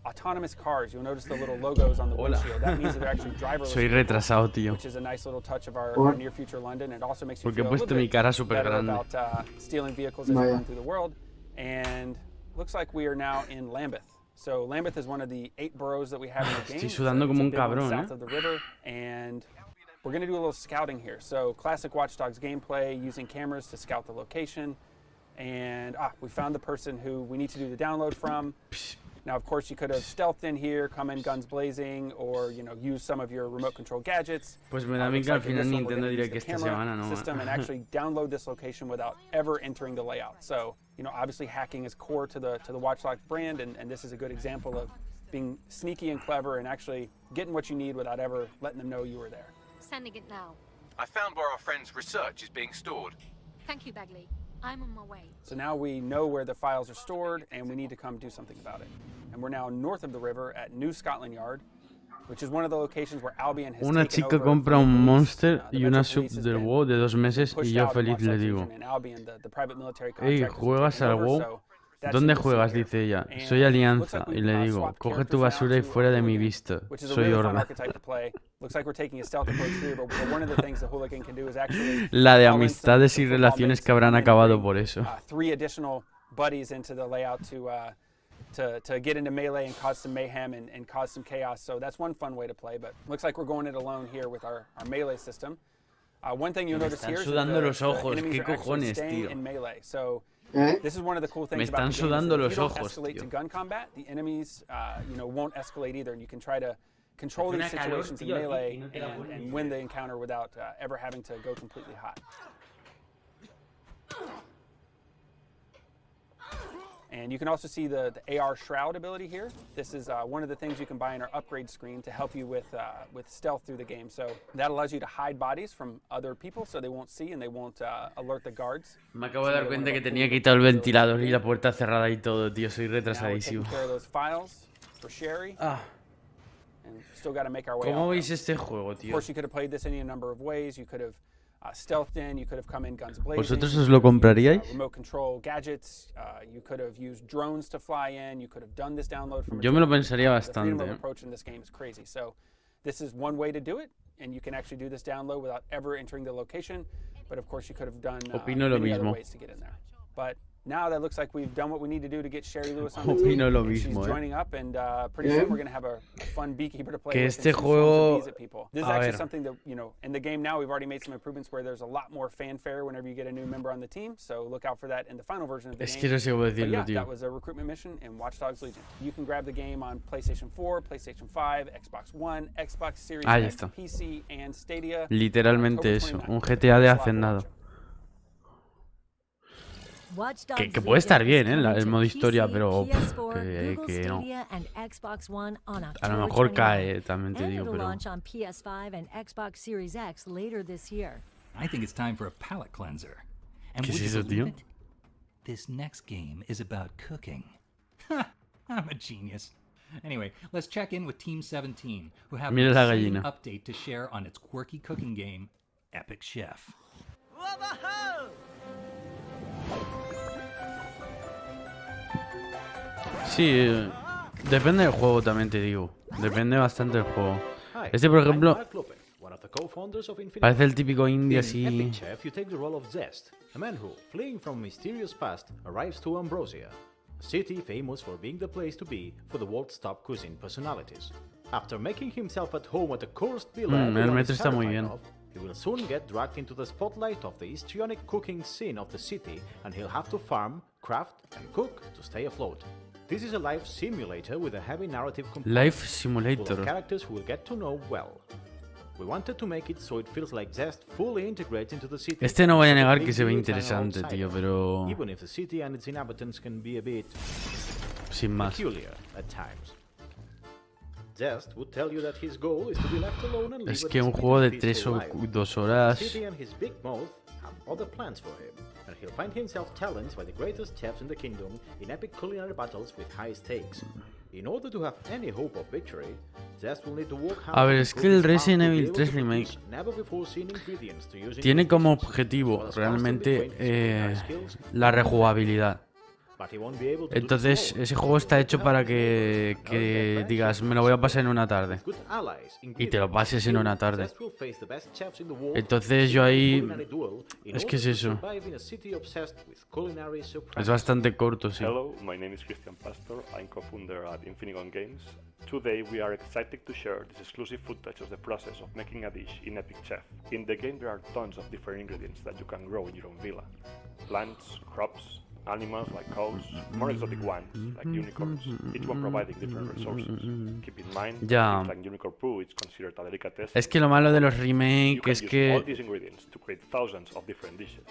autonomous cars. You'll notice the little logos on the windshield. That means that they're actually driverless vehicles, which is a nice little touch of our near future London. It also makes you feel a little bit better about stealing vehicles as you run through the world. And looks like we are now in Lambeth. So Lambeth is one of the 8 boroughs that we have in the game. Estoy sudando como un cabrón, south of the river, and we're going to do a little scouting here. So classic Watch Dogs gameplay, using cameras to scout the location. And we found the person who we need to do the download from. Now, of course, you could have stealthed in here, come in guns blazing, or use some of your remote control gadgets. Pues me da a mí que al final Nintendo dirá que esta semana no. System and actually download this location without ever entering the layout. So, obviously hacking is core to the Watch Dogs brand, and this is a good example of being sneaky and clever and actually getting what you need without ever letting them know you were there. Sending it now. I found where our friend's research is being stored. Thank you, Bagley. I'm on my way. So now we know where the files are stored, and we need to come do something about it. And we're now north of the river at New Scotland Yard, which is one of the locations where Albion has Una chica compra un Monster y una sub del WoW de 2 meses y yo feliz le digo: "Hey, ¿juegas al WoW? ¿Dónde juegas?", dice ella. "Soy Alianza", y le digo: "Coge tu basura y fuera de mi vista. Soy Horda". La de amistades y relaciones que habrán acabado por eso. To get into melee and cause some mayhem and cause some chaos. So that's one fun way to play, but looks like we're going it alone here with our melee system. One thing you'll notice here is that the enemies are actually staying in melee. So This is one of the cool Me things about están the game sudando is that if los you don't ojos, escalate tío. to gun combat, the enemies, won't escalate either, and you can try to control these situations in melee and win the encounter without ever having to go completely hot. And you can also see the AR Shroud ability here. This is one of the things you can buy in our upgrade screen to help you with stealth through the game. So that allows you to hide bodies from other people so they won't see and they won't alert the guards. Me acabo de dar cuenta que tenía quitado el ventilador y la puerta cerrada y todo, tío. Soy retrasadísimo. Ah. ¿Cómo veis este juego, tío? ¿Vosotros os lo compraríais? Yo me lo pensaría bastante. This is one way to do it, and you can actually do this download without ever entering the location. But of course, you could have done many other ways to get in there. But now that looks like we've done what we need to do to get Sherry Lewis on the team. Opino lo She's mismo, joining up, and pretty soon we're going to have a fun beekeeper to play que with. Este juego, This is actually something that, in the game now we've already made some improvements where there's a lot more fanfare whenever you get a new member on the team. So look out for that in the final version of the game. Es que no sé cómo decirlo, yeah, tío. that was a recruitment mission in Watch Dogs Legion. You can grab the game on PlayStation 4, PlayStation 5, Xbox One, Xbox Series X, PC, and Stadia. Literalmente eso, un GTA de hacendado. Que puede estar bien, el modo historia, pero que no. A lo mejor cae, también te digo, pero... I think it's time for a palate cleanser. And ¿Qué es eso, tío? This next game is about cooking. I'm a genius. Anyway, let's check in with Team 17, who have Mira la an gallina. update to share on its quirky cooking game, Epic Chef. Sí, depende del juego, también te digo. Depende bastante del juego. Este, por ejemplo, parece el típico indie así. Epic Chef, you take the role of Zest, a man who, fleeing from a mysterious past, arrives to Ambrosia, a city famous for being the place to be for the world's top cuisine personalities. After making himself at home at a cursed villa el metro está muy bien. he will soon get dragged into the spotlight of the histrionic cooking scene of the city, and he'll have to farm, craft, and cook to stay afloat. This is a life simulator with a heavy narrative component, Life full Simulator. of characters who will get to know well. We wanted to make it so it feels like Zest fully integrates into the city. Este no voy a negar que se ve interesante, tío, pero... Even if the city and its inhabitants can be a bit sin más. peculiar at times. Zest would tell you that his goal is to be left alone and live Es a que un juego de peaceful 3 o life. 2 The horas... city and his big mouth have other plans for him, and he'll find himself challenged by the greatest chefs in the kingdom in epic culinary battles with high stakes. In order to have any hope of victory, Zest will need to work hard A ver, to es que improve el his Resident art to be Evil able 3 to Remake produce never-before-seen ingredients to use in tiene his como dishes, objetivo while realmente constantly training his skills, la rejugabilidad. but he won't be able to do Entonces, this alone. ese juego está hecho para que digas, me lo voy a pasar en una tarde. Good allies, Y te lo pases en una tarde. Zest will face the best chefs in the world Entonces yo ahí... culinary duel in Es que es order to eso. survive in a city obsessed with culinary Es surprises. bastante corto, sí. Hello, my name is Christian Pastor. I'm co-founder at Infinigon Games. Today we are excited to share this exclusive footage of the process of making a dish in Epic Chef. In the game there are tons of different ingredients that you can grow in your own villa. Plants, crops, animals like cows, more exotic ones like unicorns, each one providing different resources. Keep in mind Ya. that like unicorn poo is considered a delicatessen. Es que lo malo de los You remakes can es use all que... these ingredients to create thousands of different dishes.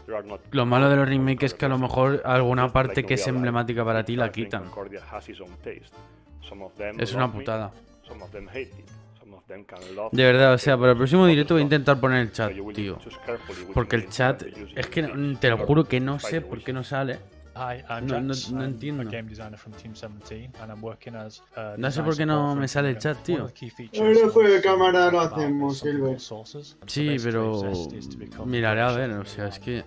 There are not Lo malo de los remakes es que a lo mejor alguna parte que es emblemática para ti la quitan. Concordia has its own taste. Some of them Es una love me, putada. some of them hate it. Some of them can love De verdad, o sea, para el próximo other directo voy a stuff. intentar poner el chat, So you will tío. need to choose carefully which Porque el ingredients chat, you want to use in es que your dish te lo in order juro to que no satisfy sé your por qué wishes. no sale. Hi, I'm No Jax. no I'm entiendo. a game designer from Team 17, and I'm working as No sé por qué no me sale el chat, tío. Ahora fuera de cámara lo hacemos, Silver. Sí, pero miraré a ver, o sea, es que...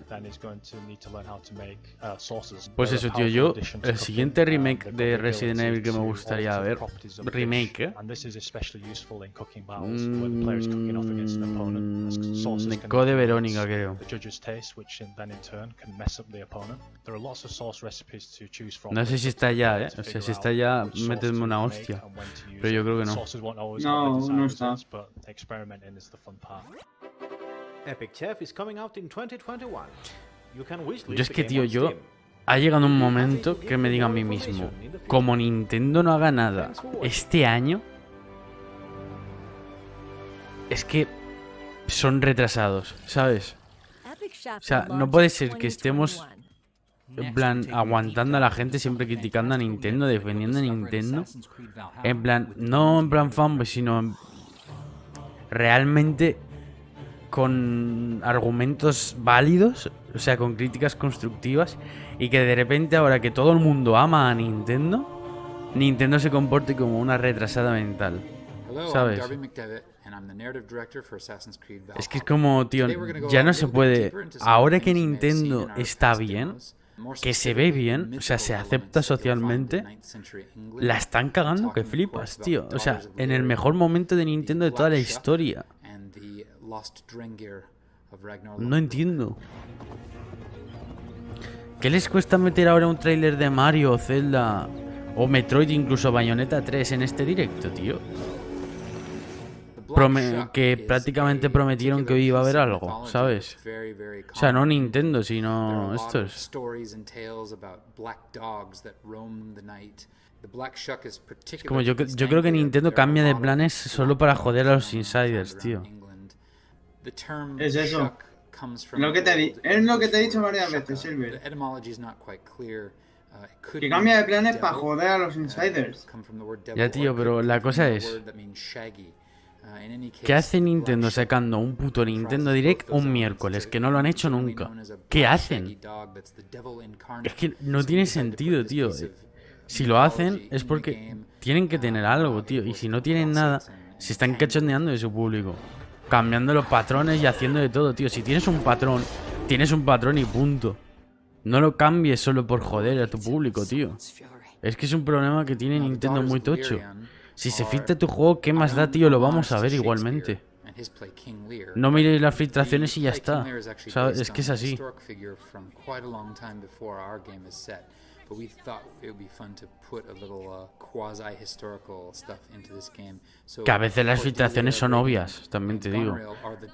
Pues eso, tío, yo, el siguiente remake de Resident Evil que me gustaría ver, remake, Code Verónica, creo. No sé si está ya, o sea, si está ya, méteme una hostia, pero yo creo que no. No, no está. Epic Chef is coming out in 2021. Yo es que, tío, ha llegado un momento que me diga a mí mismo, como Nintendo no haga nada este año, es que son retrasados, ¿sabes? O sea, no puede ser que estemos, en plan, aguantando a la gente, siempre criticando a Nintendo, defendiendo a Nintendo. En plan, no en plan fanboy, sino realmente con argumentos válidos, o sea, con críticas constructivas, y que de repente ahora que todo el mundo ama a Nintendo, Nintendo se comporte como una retrasada mental, ¿sabes? Es que es como, tío, ya no se puede. Ahora que Nintendo está bien, que se ve bien, o sea, se acepta socialmente, la están cagando que flipas, tío. O sea, en el mejor momento de Nintendo de toda la historia. No entiendo. ¿Qué les cuesta meter ahora un tráiler de Mario o Zelda o Metroid, incluso Bayonetta 3 en este directo, tío? Que prácticamente prometieron que hoy iba a haber algo, ¿sabes? O sea, no Nintendo, sino estos. Es como yo creo que Nintendo cambia de planes solo para joder a los insiders, tío. Es eso. Es lo que te he dicho varias veces, Silver. Que cambia de planes para joder a los insiders. Ya, tío, pero la cosa es... ¿Qué hace Nintendo sacando un puto Nintendo Direct un miércoles? Que no lo han hecho nunca. ¿Qué hacen? Es que no tiene sentido, tío. Si lo hacen es porque tienen que tener algo, tío. Y si no tienen nada, se están cachondeando de su público. Cambiando los patrones y haciendo de todo, tío. Si tienes un patrón y punto. No lo cambies solo por joder a tu público, tío. Es que es un problema que tiene Nintendo muy tocho. Si se filtra tu juego, ¿qué más da, tío? Lo vamos a ver igualmente. No miréis las filtraciones y ya está. O sea, es que es así. Que a veces las filtraciones son obvias, también te digo.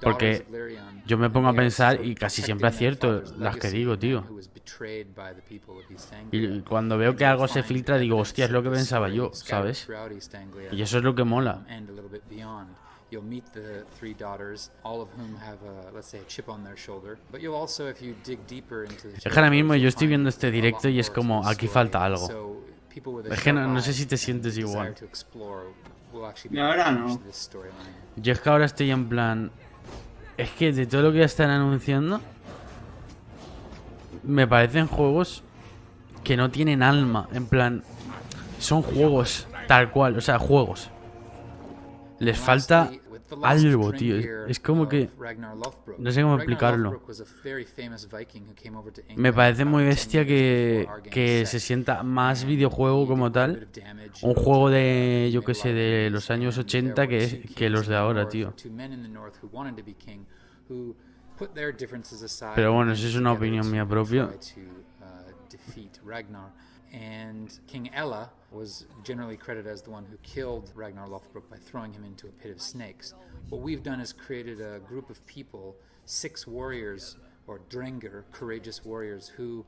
Porque yo me pongo a pensar y casi siempre acierto las que digo, tío. Y cuando veo que algo se filtra digo, hostia, es lo que pensaba yo, ¿sabes? Y eso es lo que mola. You'll meet the three daughters, all of whom have, let's say, a chip on their shoulder. But you'll also, if you dig deeper into the... Es que ahora mismo yo estoy viendo este directo y es como, aquí falta algo. Es que no sé si te sientes igual. Y ahora no. Yo es que ahora estoy en plan... Es que de todo lo que ya están anunciando, me parecen juegos que no tienen alma. En plan, son juegos tal cual, o sea, juegos. Les falta algo, tío. Es como que... No sé cómo explicarlo. Me parece muy bestia que se sienta más videojuego como tal. Un juego de, yo que sé, de los años 80 que los de ahora, tío. Pero bueno, eso es una opinión mía propia. And King Ella was generally credited as the one who killed Ragnar Lothbrok by throwing him into a pit of snakes. What we've done is created a group of people, 6 warriors, or Drengr, courageous warriors, who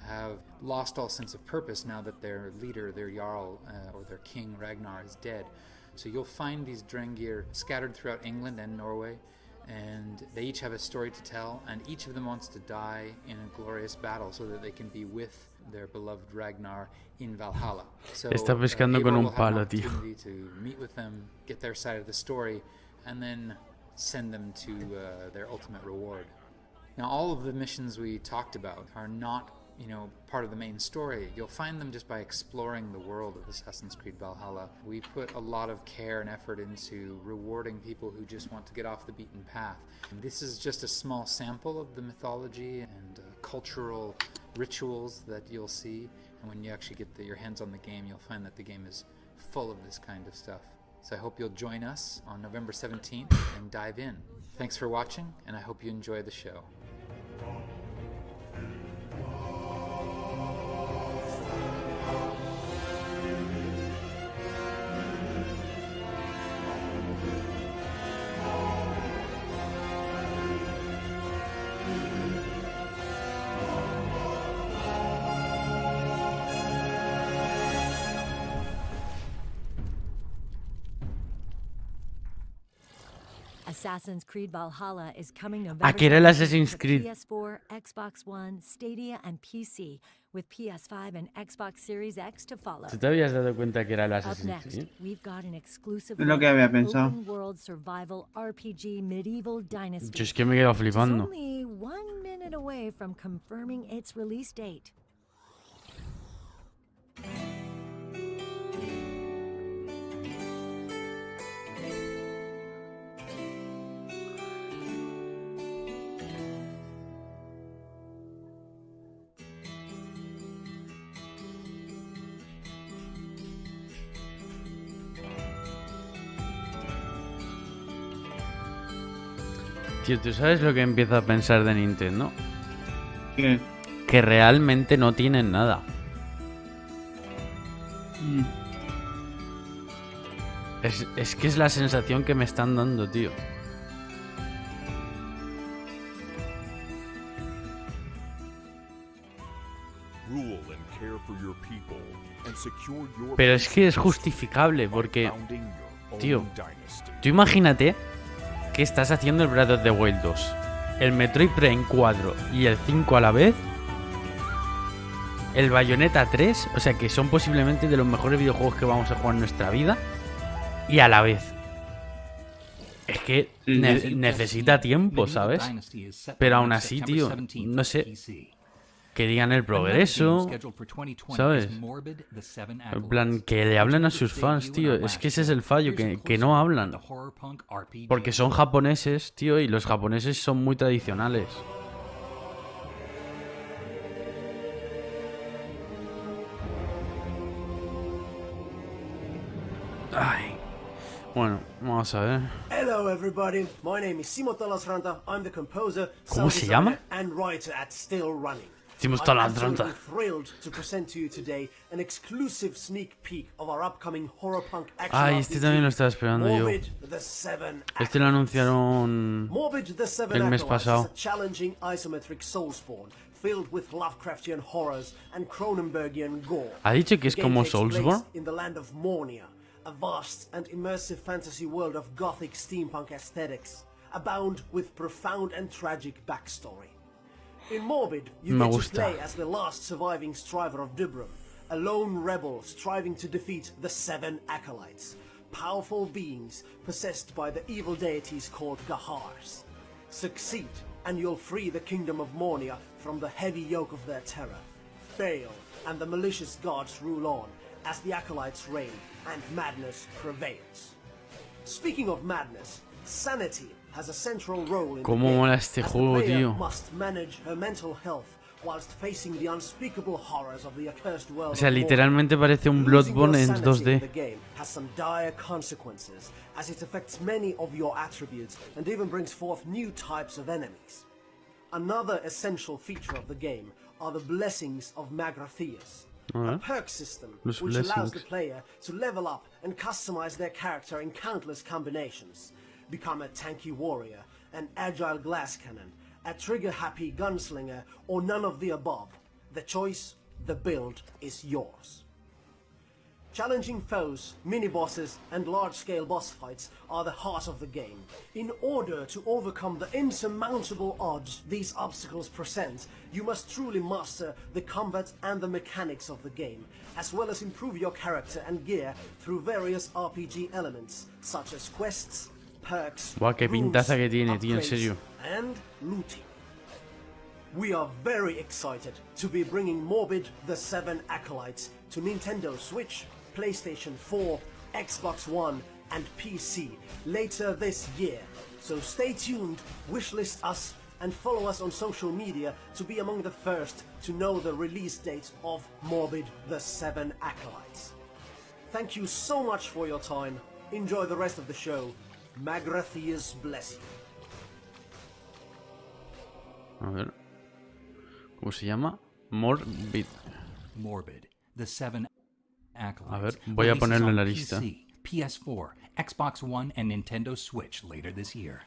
have lost all sense of purpose now that their leader, their Jarl, or their king Ragnar is dead. So you'll find these Drengr scattered throughout England and Norway, and they each have a story to tell, and each of them wants to die in a glorious battle so that they can be with their beloved Ragnar in Valhalla. So está pescando con un palo, tío. To meet with them, get their side of the story, and then send them to their ultimate reward. Now, all of the missions we talked about are not, part of the main story. You'll find them just by exploring the world of Assassin's Creed Valhalla. We put a lot of care and effort into rewarding people who just want to get off the beaten path. This is just a small sample of the mythology and cultural rituals that you'll see. And when you actually get your hands on the game, you'll find that the game is full of this kind of stuff. So I hope you'll join us on November 17th and dive in. Thanks for watching, and I hope you enjoy the show. Assassin's Creed Valhalla is coming Ah, que era el Assassin's Creed. PS4, Xbox One, Stadia, and PC, with PS5 and Xbox Series X to follow. ¿Tú te habías dado cuenta que era el Up Assassin's next, Creed? we've got an exclusive Es lo que había look at pensado. open world survival RPG medieval dynasty. Yo es que me he quedado which is flipando. only 1 minute away from confirming its release date. Tío, ¿tú sabes lo que empiezo a pensar de Nintendo? ¿Qué? Que realmente no tienen nada. Es que es la sensación que me están dando, tío. Pero es que es justificable porque, tío, tú imagínate que estás haciendo el Breath of the Wild 2, el Metroid Prime 4 y el 5 a la vez, el Bayonetta 3, o sea que son posiblemente de los mejores videojuegos que vamos a jugar en nuestra vida, y a la vez. Es que necesita tiempo, ¿sabes? Pero aún así, tío, no sé, que digan el progreso, ¿sabes? En plan, que le hablen a sus fans, tío. Es que ese es el fallo, que no hablan. Porque son japoneses, tío, y los japoneses son muy tradicionales. Ay. Bueno, vamos a ver. Hello everybody, my name is Simo Talasranta. I'm the composer, ¿Cómo se llama? and writer at Still Running. Simo I'm Talasranta. absolutely thrilled to present to you today an exclusive sneak peek of our upcoming horror punk action Ay, este también lo estaba esperando yo. Morbid the Seven Este lo anunciaron Morbid the Seven el mes Acolytes pasado. is a challenging isometric soulspawn filled with Lovecraftian horrors and Cronenbergian gore. ¿Ha dicho que es The game como takes place Soulsborne? in the land of Mornia, a vast and immersive fantasy world of gothic steampunk aesthetics, abound with profound and tragic backstory. In Morbid, you Me get to gusta. play as the last surviving striver of Dubrum, a lone rebel striving to defeat the Seven Acolytes, powerful beings possessed by the evil deities called Gahars. Succeed, and you'll free the kingdom of Mornia from the heavy yoke of their terror. Fail, and the malicious gods rule on, as the Acolytes reign, and madness prevails. Speaking of madness, sanity has a central role in Cómo the game, mola este as the juego, player tío. must manage her mental health whilst facing the unspeakable horrors of the accursed world O sea, of Mornia. literalmente parece un Losing your Bloodborne en sanity in 2D. the game has some dire consequences, as it affects many of your attributes and even brings forth new types of enemies. Another essential feature of the game are the blessings of Magratheus, a perk system Los which allows the blessings. player to level up and customize their character in countless combinations. Become a tanky warrior, an agile glass cannon, a trigger-happy gunslinger, or none of the above. The choice, the build is yours. Challenging foes, mini-bosses, and large-scale boss fights are the heart of the game. In order to overcome the insurmountable odds these obstacles present, you must truly master the combat and the mechanics of the game, as well as improve your character and gear through various RPG elements, such as quests, perks, Buah, qué runes, pintaza que tiene, tío, en upgrades, serio. and looting. We are very excited to be bringing Morbid the Seven Acolytes to Nintendo Switch, PlayStation 4, Xbox One, and PC later this year. So stay tuned, wishlist us, and follow us on social media to be among the first to know the release date of Morbid the Seven Acolytes. Thank you so much for your time. Enjoy the rest of the show. Magratheus bless you. A ver. ¿Cómo se llama? Morbid. Morbid, the Seven Acolytes. A ver, voy a ponerlo en la lista. PC, PS4, Xbox One, and Nintendo Switch later this year.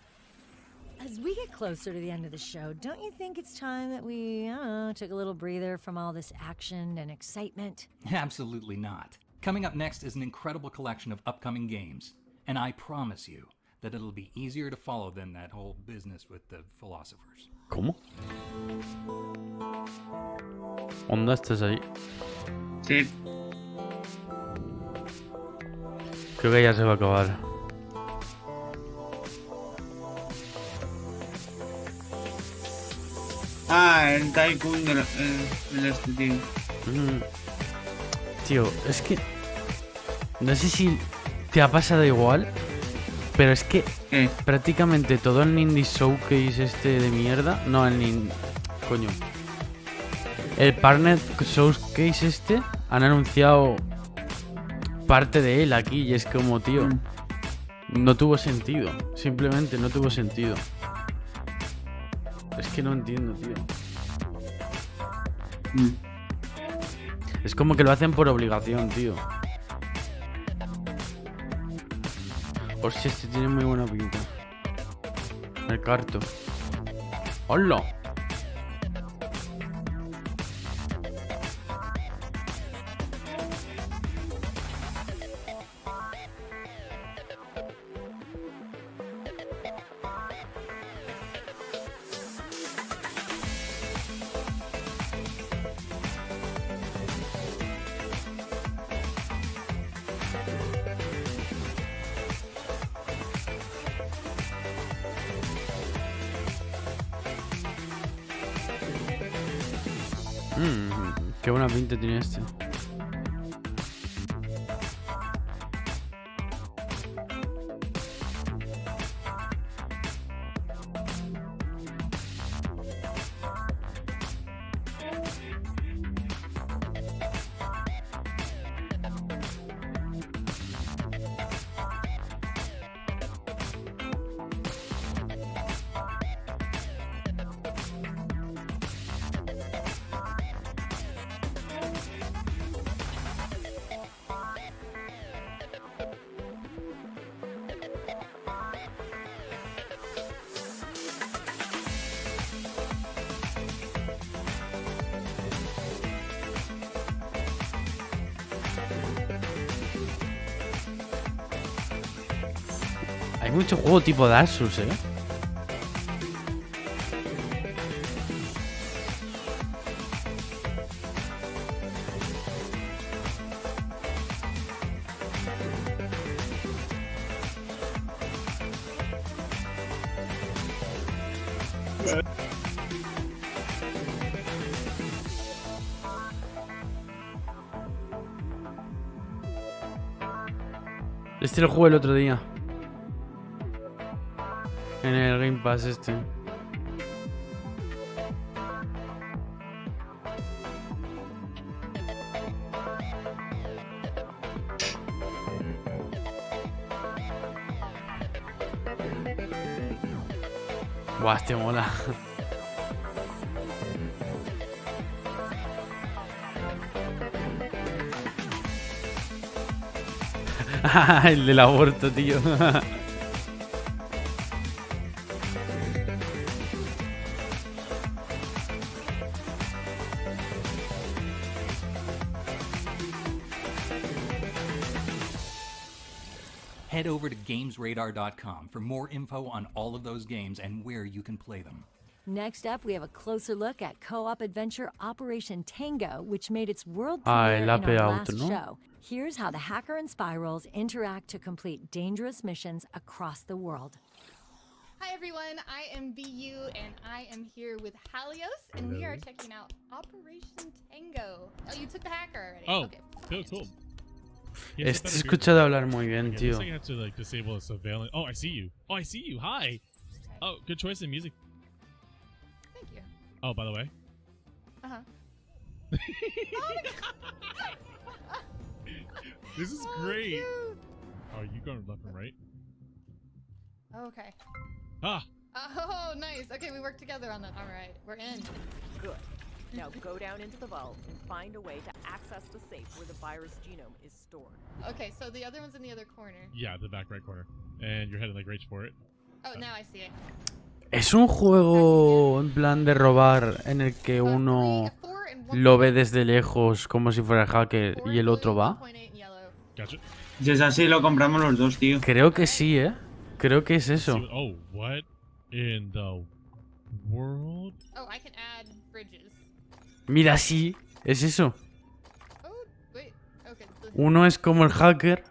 As we get closer to the end of the show, don't you think it's time that we, took a little breather from all this action and excitement? Absolutely not. Coming up next is an incredible collection of upcoming games, and I promise you, that it'll be easier to follow than that whole business with the philosophers. ¿Cómo? ¿Onda estás ahí? Sí. Creo que ya se va a acabar. Ah, el Tycoon de este tío. Tío, es que... No sé si te ha pasado igual, pero es que prácticamente todo el Indie Showcase este de mierda... No, el Indie... Coño. El Partner Showcase este han anunciado parte de él aquí y es como, tío... No tuvo sentido. Simplemente no tuvo sentido. Es que no entiendo, tío. Es como que lo hacen por obligación, tío. Hostia, este tiene muy buena pinta. Me carto. ¡Hola! Qué buena pinta tiene este. Hay mucho juego tipo Dark Souls, ¿eh? Este lo jugué el otro día. En el Game Pass este. Buah, este mola. El del aborto, tío. Head over to gamesradar.com for more info on all of those games and where you can play them. Next up, we have a closer look at co-op adventure Operation Tango, which made its world premiere in our last show. Here's how the hacker and spirals interact to complete dangerous missions across the world. Hi everyone, I am BU and I am here with Halios and we are checking out Operation Tango. Oh, you took the hacker already. Oh, okay. cool. Este he escuchado hablar muy bien, tío. Looks like I have to like disable a surveillance. Oh, I see you. Oh, I see you. Hi. Oh, good choice in music. Thank you. Oh, by the way. Uh-huh. Oh my God. This is great. Cute. Oh, you going left and right? Okay. Ah. Oh, nice. Okay, we work together on that. All right, we're in. Good. Now go down into the vault and find a way to access the safe where the virus genome is stored. Okay, so the other one's in the other corner. Yeah, the back right corner. And you're heading like right for it. Oh, now I see it. Es un juego en plan de robar en el que uno lo ve desde lejos como si fuera el hacker y el otro va. Si es así, lo compramos los dos, tío. Creo que sí, creo que es eso. Oh, what in the world? Oh, I can add bridges. Mira, sí, es eso. Oh, wait. Okay. Uno es como el hacker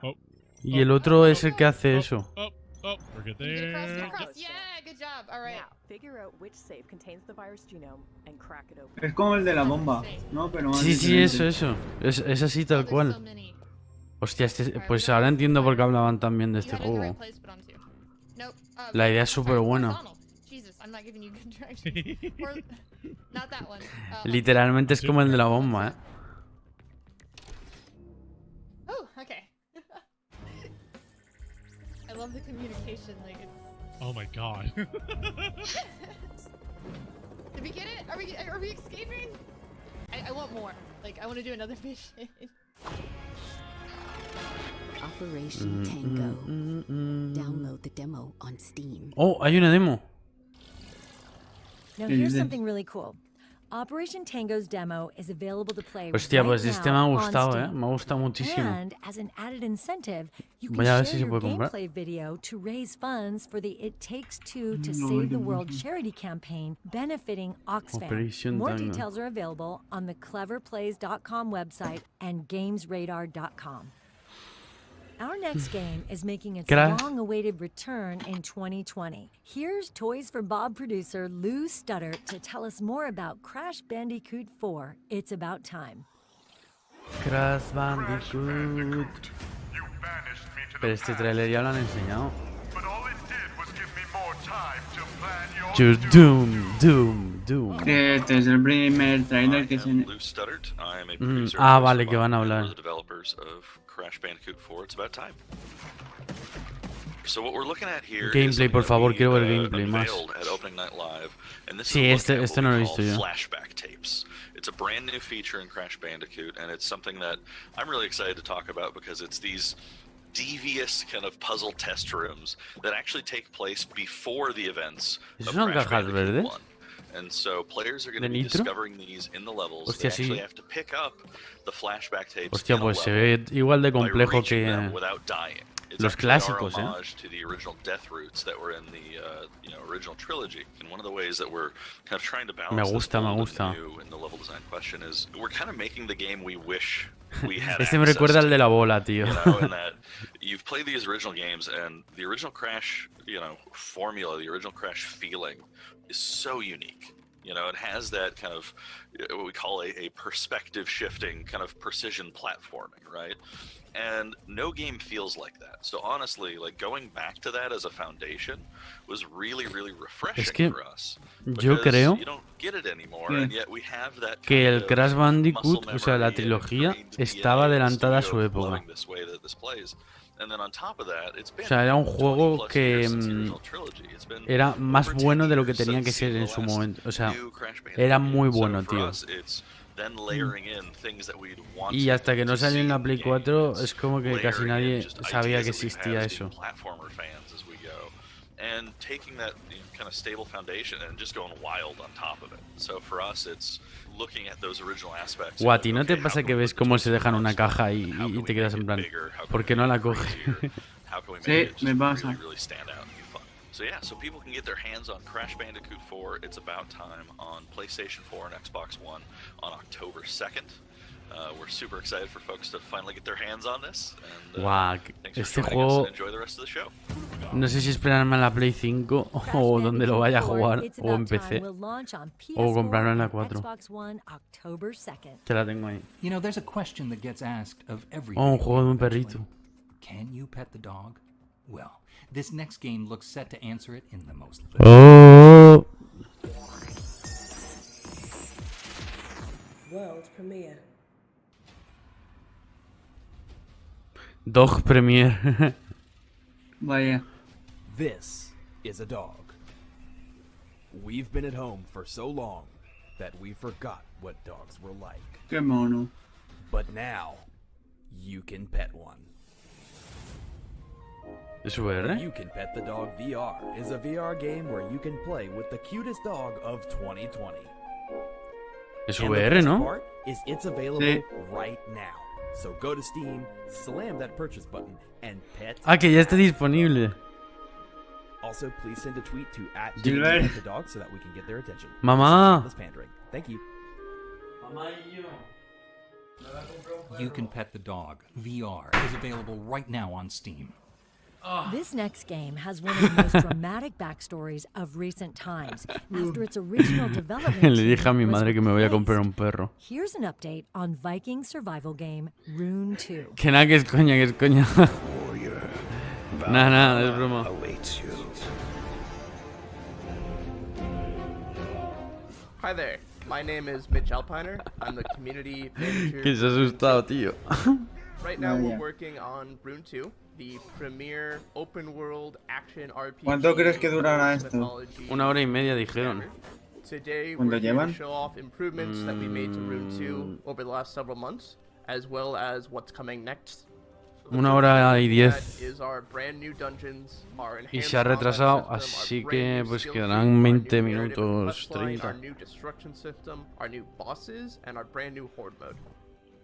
y el otro es el que hace eso. We're good there. Get across. Yeah, good job. All right. Now, figure out which safe contains the virus genome and crack it open. Es como el de la bomba, ¿no? Pero más Sí, sí, diferente. eso. Es así tal cual. Hostia, pues ahora entiendo por qué hablaban tan bien de este juego. La idea es súper buena. Literalmente es como el de la bomba, ¿eh? Oh, okay. I love the communication, like it's... Oh my god. Did we get it? Are we escaping? I want more. Like, I want to do another mission. Operation Tango. Download the demo on Steam. Oh, hay una demo. Now here's something really cool. Operation Tango's demo is available to play Hostia, right pues este me ha now gustado, on ¿eh? Steam. Me ha gustado muchísimo. And as an added incentive, you can Voy a ver share si se your puede comprar. gameplay video to raise funds for the It Takes Two to Save the World charity campaign benefiting Oxfam. Operation More Tango. details are available on the cleverplays.com website and gamesradar.com. Our next game is making its long-awaited return in 2020. Here's Toys for Bob producer Lou Studdert to tell us more about Crash Bandicoot 4, It's About Time. Crash Bandicoot. Pero este trailer ya lo han enseñado. Doom. Este es el primer trailer que se... Ah, vale, que van a hablar. Gameplay, por favor, quiero ver gameplay más. Sí, este no lo he visto yo. It's a brand new feature in Crash Bandicoot, and it's something that I'm really excited to talk about because it's these devious kind of puzzle test rooms that actually take place before the events of Crash Bandicoot 1. And so players are going to be discovering these in the levels. Hostia, They actually sí. have to pick up the flashback tapes Hostia, in a pues se level ve igual de by complejo reaching them que without dying. It's los actually our clásicos, ¿eh? homage to the original death roots that were in the original trilogy. And one of the ways that we're kind of trying to balance Me gusta, this me old gusta. and new in the level design question is we're kind of making the game we wish we had Este me access recuerda al to. de la bola, tío. You know, in that you've played these original games, and the original Crash, formula, the original Crash feeling is so unique. It has that kind of what we call a perspective shifting kind of precision platforming, right? And no game feels like that. So honestly, like going back to that as a foundation was really, really refreshing for us. Yo creo you don't get it anymore, and yet we have that que kind el of Crash Bandicoot, muscle o sea, la memory and trilogía, ingrained DNA estaba in the adelantada a studio su of época. loving this way that this plays. And then on top of that, it's been O sea, era un 20 juego plus que years since the original trilogy. It's been era más over 10 bueno de lo que years tenía que since ser the en su last momento. O sea, new Crash Bandicoot era game. muy So bueno, for tío. us, it's then layering in things that we'd want Y hasta que no to salió en see la in Play games. 4 es como que casi Layering in nadie just sabía que ideas that we've existía had as eso. being platformer fans as we go, and taking that kind of stable foundation and just going wild on top of it. So for us, it's looking at those original aspects. O a ti no te pasa que ves cómo se dejan una caja y te quedas en plan, ¿por qué no la coge? How can we Sí, make it me just pasa. really, really stand out and be fun? So yeah, so people can get their hands on Crash Bandicoot 4, It's About Time, on PlayStation 4 and Xbox One on October 2nd. We're super excited for folks to finally get their hands on this. And, Guau, thanks for este joining us juego and enjoy the rest of the show. no sé si esperarme a la Play 5 o donde lo vaya a jugar, o en PC, o comprarlo en la 4. Que la tengo ahí. You know, there's a question that gets asked of every Oh, un juego de un perrito. Can you pet the dog? Well, this next game looks set to answer it in the most Oh. World premiere. Dog Premier. Vaya. This is a dog. We've been at home for so long that we forgot what dogs were like. Qué mono. But now, you can pet one. ¿Es VR? You Can Pet the Dog VR is a VR game where you can play with the cutest dog of 2020. Es And the VR, best ¿no? part is it's available Sí. right now. So go to Steam, slam that purchase button, and pet. Ah, que ya está disponible. Also, please send a tweet to @the dog so that we can get their attention. Mamá. Thank you. You Can Pet the Dog VR is available right now on Steam. This next game has one of the most dramatic backstories of recent times. After its original development, Le dije a mi madre que me voy a comprar un perro. Here's an update on Viking survival game Rune 2. Que nada, que es coña, que es coña. Nada, es broma. Hi there. My name is Mitch Alpiner. I'm the community manager. Que se ha asustado, tío. Right now we're working on Rune 2, the premier open world action RPG. ¿Cuánto crees que durará esto? 1 hora y media dijeron. Today we're here to show off improvements that we made to Rune 2 over the last several months, as well as what's coming next. 1 hora y 10. Y se ha retrasado, así que pues quedarán 20 minutos, 30.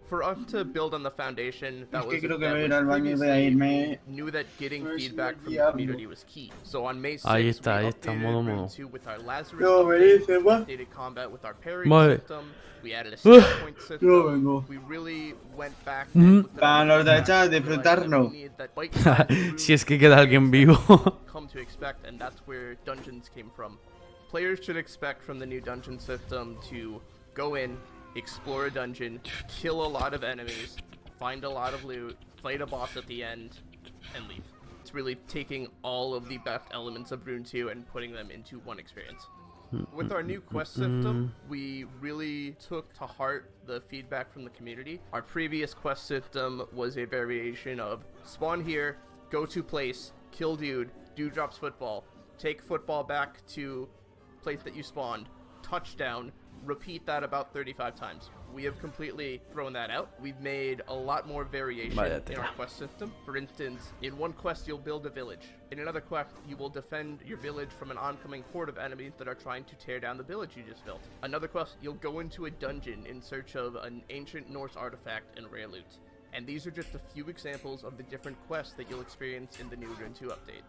For us to build on the foundation that was creo que voy a ir al baño y voy a irme. Knew that getting feedback from the community was key. So on May 6th, ahí está, modo. with our Lazarus updated combat with our parry system. We added a skill point system. We really went back para los de echar disfrutarnos. Si es que queda alguien vivo. Come to expect, and that's where dungeons came from. Players should expect from the new dungeon system to go in, explore a dungeon, kill a lot of enemies, find a lot of loot, fight a boss at the end, and leave. It's really taking all of the best elements of Rune 2 and putting them into one experience. With our new quest system, we really took to heart the feedback from the community. Our previous quest system was a variation of spawn here, go to place, kill dude drops football, take football back to place that you spawned, touchdown, repeat that about 35 times. We have completely thrown that out. We've made a lot more variation in our quest system. For instance, in one quest you'll build a village. In another quest you will defend your village from an oncoming horde of enemies that are trying to tear down the village you just built. Another quest you'll go into a dungeon in search of an ancient Norse artifact and rare loot. And these are just a few examples of the different quests that you'll experience in the new Rune 2 update.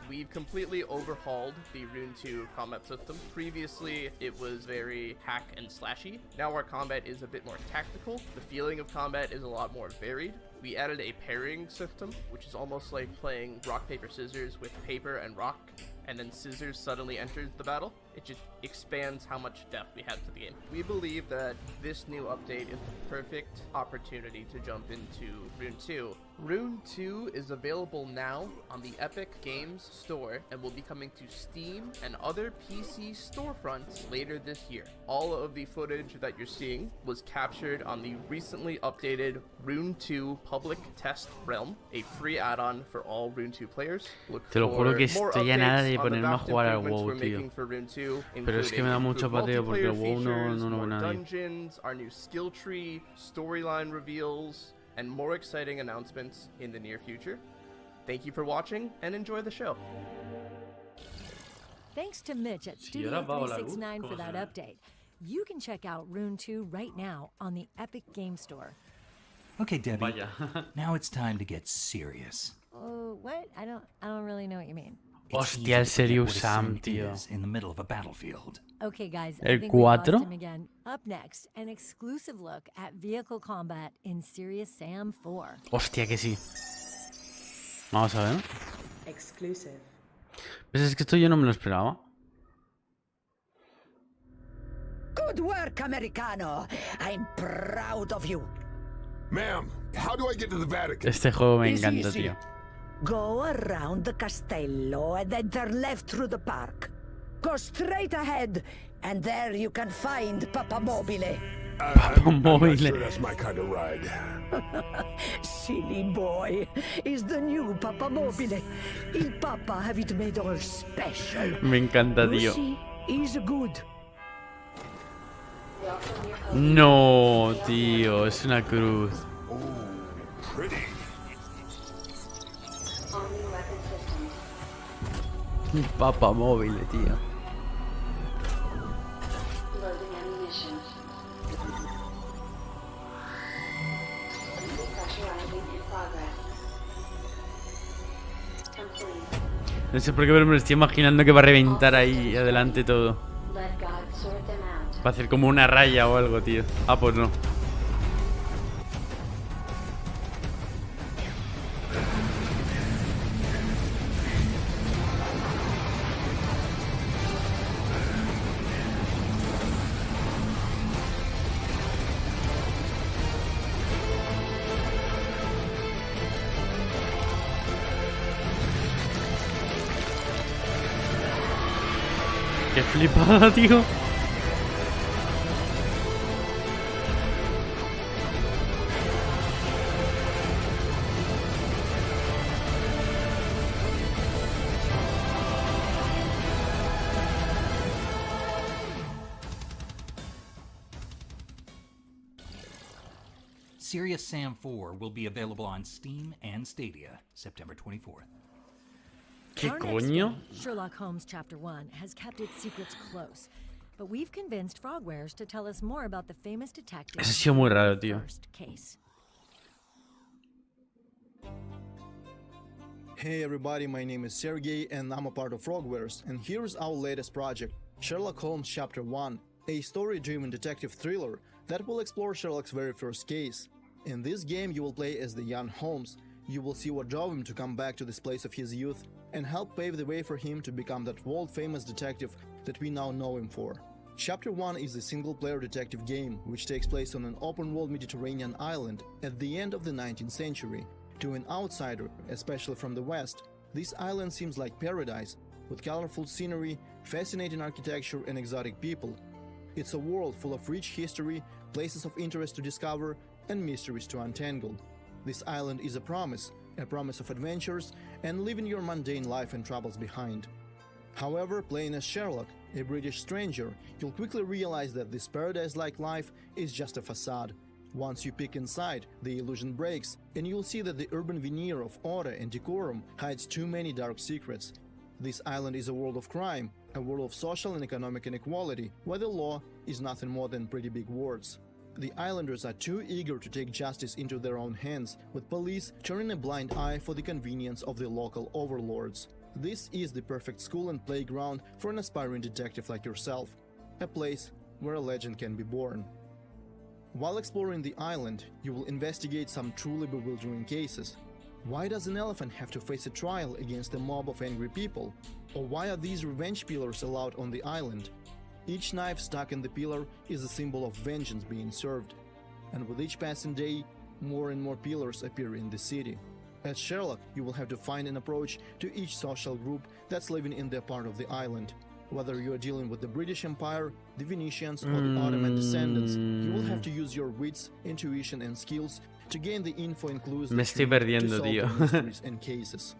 We've completely overhauled the Rune 2 combat system. Previously, it was very hack and slashy. Now our combat is a bit more tactical. The feeling of combat is a lot more varied. We added a pairing system, which is almost like playing rock, paper, scissors with paper and rock, and then scissors suddenly enters the battle. It just expands how much depth we have to the game. We believe that this new update is the perfect opportunity to jump into Rune 2. Rune 2 is available now on the Epic Games Store and will be coming to Steam and other PC storefronts later this year. All of the footage that you're seeing was captured on the recently updated Rune 2 Public Test Realm, a free add-on for all Rune 2 players. Te lo juro que estoy a nada de ponerme a jugar al WoW, tío. Pero es que me da mucho pateo porque el WoW no lo ve nadie. Dungeons, our new skill tree, storyline reveals, and more exciting announcements in the near future. Thank you for watching and enjoy the show. Thanks to Mitch at Studio 369 for that update. You can check out Rune 2 right now on the Epic Game Store. Okay, Debbie. Now it's time to get serious. What? I don't really know what you mean. Hostia, el serio Sam, tío. In the middle of a battlefield. Okay, guys. El I think we lost 4. him again. Up next, an exclusive look at vehicle combat in Serious Sam 4. Hostia, que sí. Vamos a ver. Exclusive. Pues es que esto yo no me lo esperaba. Good work, Americano. I'm proud of you. Ma'am, how do I get to the Vatican? Este juego me encanta, tío. Go around the castello and then turn left through the park. Go straight ahead, and there you can find Papa Mobile. I'm not sure that's my kind of ride. Silly boy. Is the new Papa Mobile. Il Papa have it made all special. Me encanta, tío. Lucy is good. No, tío, es una cruz. Oh, pretty. Papa móvil, tío. No sé por qué, pero me lo estoy imaginando que va a reventar ahí adelante todo. Va a hacer como una raya o algo, tío. Ah, pues no. Qué flipada, tío. Serious Sam 4 will be available on Steam and Stadia September 24th. ¿Qué coño? Sherlock Holmes Chapter 1 has kept its secrets close, but we've convinced Frogwares to tell us more about the famous detective. Eso ha sido muy raro, tío. Hey everybody, my name is Sergey and I'm a part of Frogwares, and here's our latest project, Sherlock Holmes Chapter 1, a story-driven detective thriller that will explore Sherlock's very first case. In this game you will play as the young Holmes. You will see what drove him to come back to this place of his youth and help pave the way for him to become that world-famous detective that we now know him for. Chapter 1 is a single-player detective game which takes place on an open-world Mediterranean island at the end of the 19th century. To an outsider, especially from the West, this island seems like paradise, with colorful scenery, fascinating architecture and exotic people. It's a world full of rich history, places of interest to discover, and mysteries to untangle. This island is a promise of adventures and leaving your mundane life and troubles behind. However, playing as Sherlock, a British stranger, you'll quickly realize that this paradise-like life is just a facade. Once you peek inside, the illusion breaks, and you'll see that the urban veneer of order and decorum hides too many dark secrets. This island is a world of crime, a world of social and economic inequality, where the law is nothing more than pretty big words. The islanders are too eager to take justice into their own hands, with police turning a blind eye for the convenience of the local overlords. This is the perfect school and playground for an aspiring detective like yourself, a place where a legend can be born. While exploring the island, you will investigate some truly bewildering cases. Why does an elephant have to face a trial against a mob of angry people? Or why are these revenge peelers allowed on the island? Each knife stuck in the peeler is a symbol of vengeance being served. And with each passing day, more and more peelers appear in the city. As Sherlock, you will have to find an approach to each social group that's living in their part of the island. Whether you are dealing with the British Empire, the Venetians, or the Ottoman descendants, you will have to use your wits, intuition, and skills to gain the info and clues Me estoy perdiendo, tío. mysteries and cases.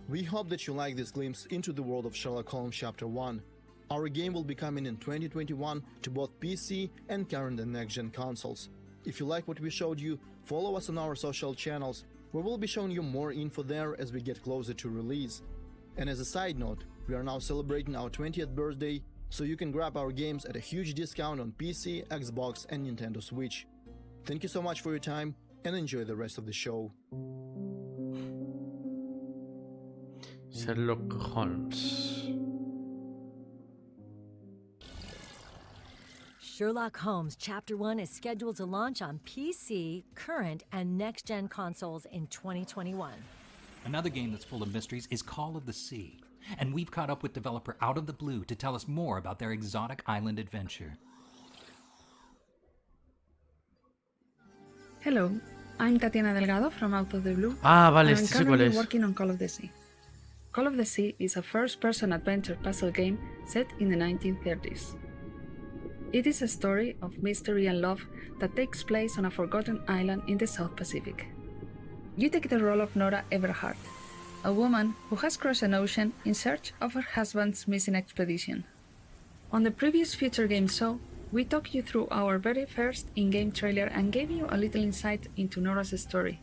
We hope that you like this glimpse into the world of Sherlock Holmes Chapter 1. Our game will be coming in 2021 to both PC and current and next-gen consoles. If you like what we showed you, follow us on our social channels, where we'll be showing you more info there as we get closer to release. And as a side note, we are now celebrating our 20th birthday, so you can grab our games at a huge discount on PC, Xbox, and Nintendo Switch. Thank you so much for your time, and enjoy the rest of the show. Sherlock Holmes. Sherlock Holmes Chapter 1 is scheduled to launch on PC, current, and next-gen consoles in 2021. Another game that's full of mysteries is Call of the Sea, and we've caught up with developer Out of the Blue to tell us more about their exotic island adventure. Hello, I'm Tatiana Delgado from Out of the Blue. Ah, vale, and este I'm sé cuál currently es. working on Call of the Sea. Call of the Sea is a first-person adventure puzzle game set in the 1930s. It is a story of mystery and love that takes place on a forgotten island in the South Pacific. You take the role of Nora Everhart, a woman who has crossed an ocean in search of her husband's missing expedition. On the previous Future Game Show, we took you through our very first in-game trailer and gave you a little insight into Nora's story.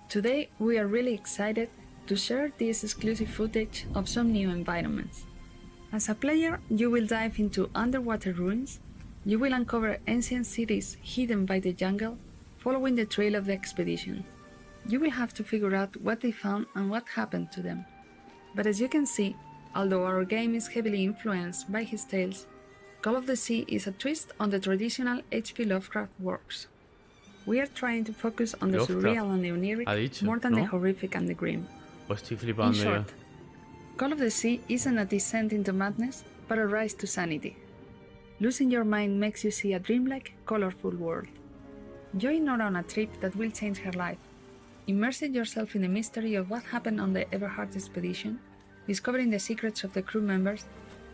Today, we are really excited to share this exclusive footage of some new environments. As a player, you will dive into underwater ruins, you will uncover ancient cities hidden by the jungle, following the trail of the expedition. You will have to figure out what they found and what happened to them. But as you can see, although our game is heavily influenced by his tales, Call of the Sea is a twist on the traditional H.P. Lovecraft works. We are trying to focus on the surreal and the oniric more than the horrific and the grim. In short, Call of the Sea isn't a descent into madness, but a rise to sanity. Losing your mind makes you see a dreamlike, colorful world. Join Nora on a trip that will change her life. Immersing yourself in the mystery of what happened on the Everhard expedition, discovering the secrets of the crew members,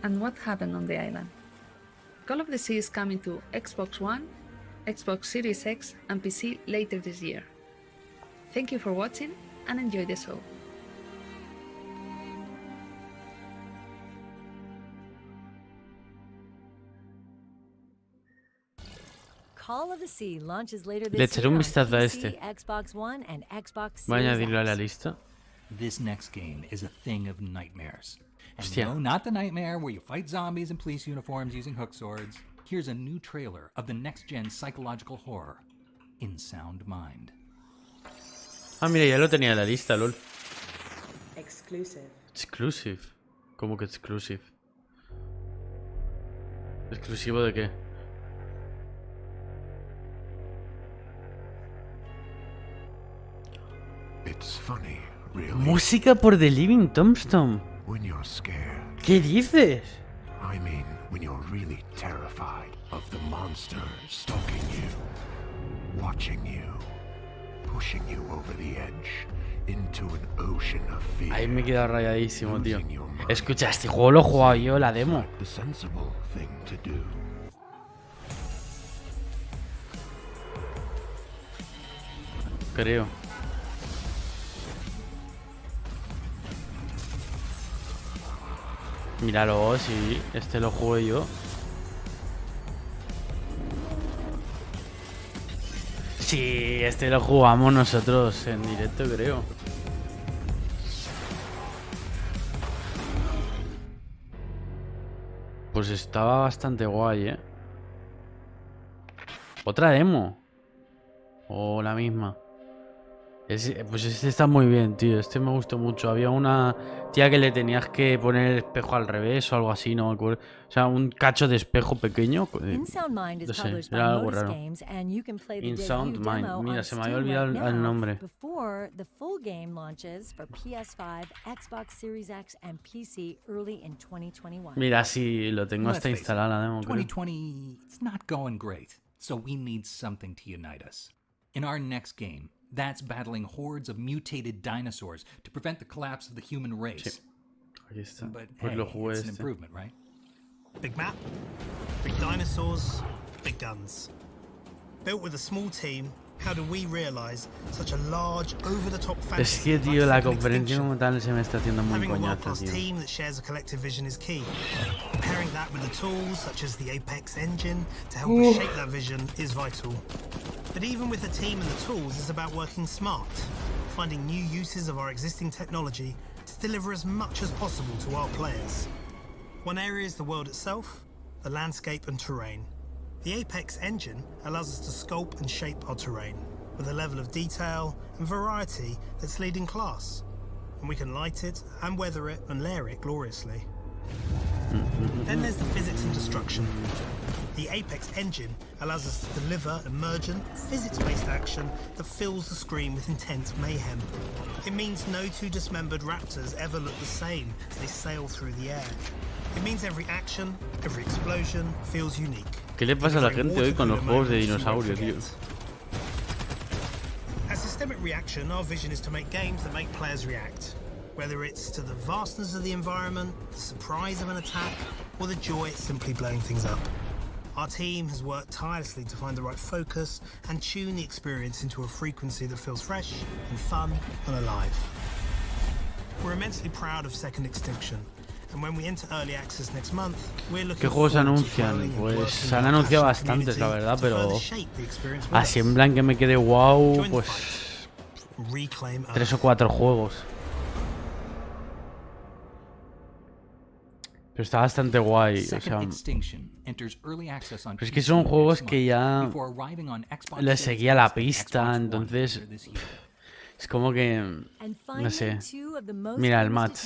and what happened on the island. Call of the Sea is coming to Xbox One, Xbox Series X, and PC later this year. Thank you for watching and enjoy the show. Call of the Sea launches later Le this echaré year un on vistazo a PC, este. Xbox One, and Xbox Voy a Series añadirlo a la X. lista. This next game is a thing of nightmares. And Hostia. no, not the nightmare where you fight zombies in police uniforms using hook swords. Here's a new trailer of the next-gen psychological horror, In Sound Mind. Ah, mira, ya lo tenía en la lista, lol. Exclusive. Exclusive. ¿Cómo que exclusive? ¿Exclusivo de qué? It's funny, really. Música por The Living Tombstone. When you're scared. ¿Qué dices? I mean, when you're really terrified of the monster stalking you, watching you, pushing you over the edge into an ocean of fear. Ahí me he quedado rayadísimo, tío. Escucha, este juego lo he jugado yo, la demo. The sensible thing to do. Creo. Míralo, sí, este lo jugué yo. Sí, este lo jugamos nosotros en directo, creo. Pues estaba bastante guay, ¿eh? Otra demo. O la misma. Pues este está muy bien, tío. Este me gustó mucho. Había una tía que le tenías que poner el espejo al revés o algo así, no me acuerdo. O sea, un cacho de espejo pequeño. No sé, era algo raro. In Sound Mind. Mira, se me había olvidado el nombre. Mira, sí, lo tengo hasta instalado la demo, creo. 2020, it's not going great, so we need something to unite us. In our next game, that's battling hordes of mutated dinosaurs to prevent the collapse of the human race. Sí. Aquí está. But Pues hey, lo jugué it's an este. improvement, right? Big map, big dinosaurs, big guns. Built with a small team, how do we realize such a large, over-the-top Es fantasy que, tío, la like Second conferencia Extinction? como tal se me está haciendo muy Having a coñazo, world-class tío. team that shares a collective vision is key. Pairing that with the tools such as the Apex engine to help us shape that vision is vital. But even with the team and the tools, it's about working smart, finding new uses of our existing technology to deliver as much as possible to our players. One area is the world itself, the landscape and terrain. The Apex engine allows us to sculpt and shape our terrain with a level of detail and variety that's leading class. And we can light it and weather it and layer it gloriously. Then there's the physics and destruction. The Apex engine allows us to deliver emergent, physics-based action that fills the screen with intense mayhem. It means no two dismembered raptors ever look the same as they sail through the air. It means every action, every explosion feels unique. ¿Qué le pasa a la gente hoy con los juegos de dinosaurio, tío? As Systemic Reaction, our vision is to make games that make players react. Whether it's to the vastness of the environment, the surprise of an attack, or the joy at simply blowing things up. Our team has worked tirelessly to find the right focus and tune the experience into a frequency that feels fresh and fun and alive. We're immensely proud of Second Extinction, and when we enter early access next month, we're looking ¿Qué juegos se forward to anuncian? growing and Pues working se han with a anunciado passionate bastantes, la community verdad, to pero further shape the experience with así us. en plan que me quede wow, Join the pues fight. Reclaim 3 o Earth. 4 juegos. Pero está bastante guay, o sea, Second Extinction enters early access on pero es que PC son next juegos month que ya before arriving on Xbox les Series seguía la X and pista, Xbox One entonces later this year. Es como que... No sé. Mira, el match.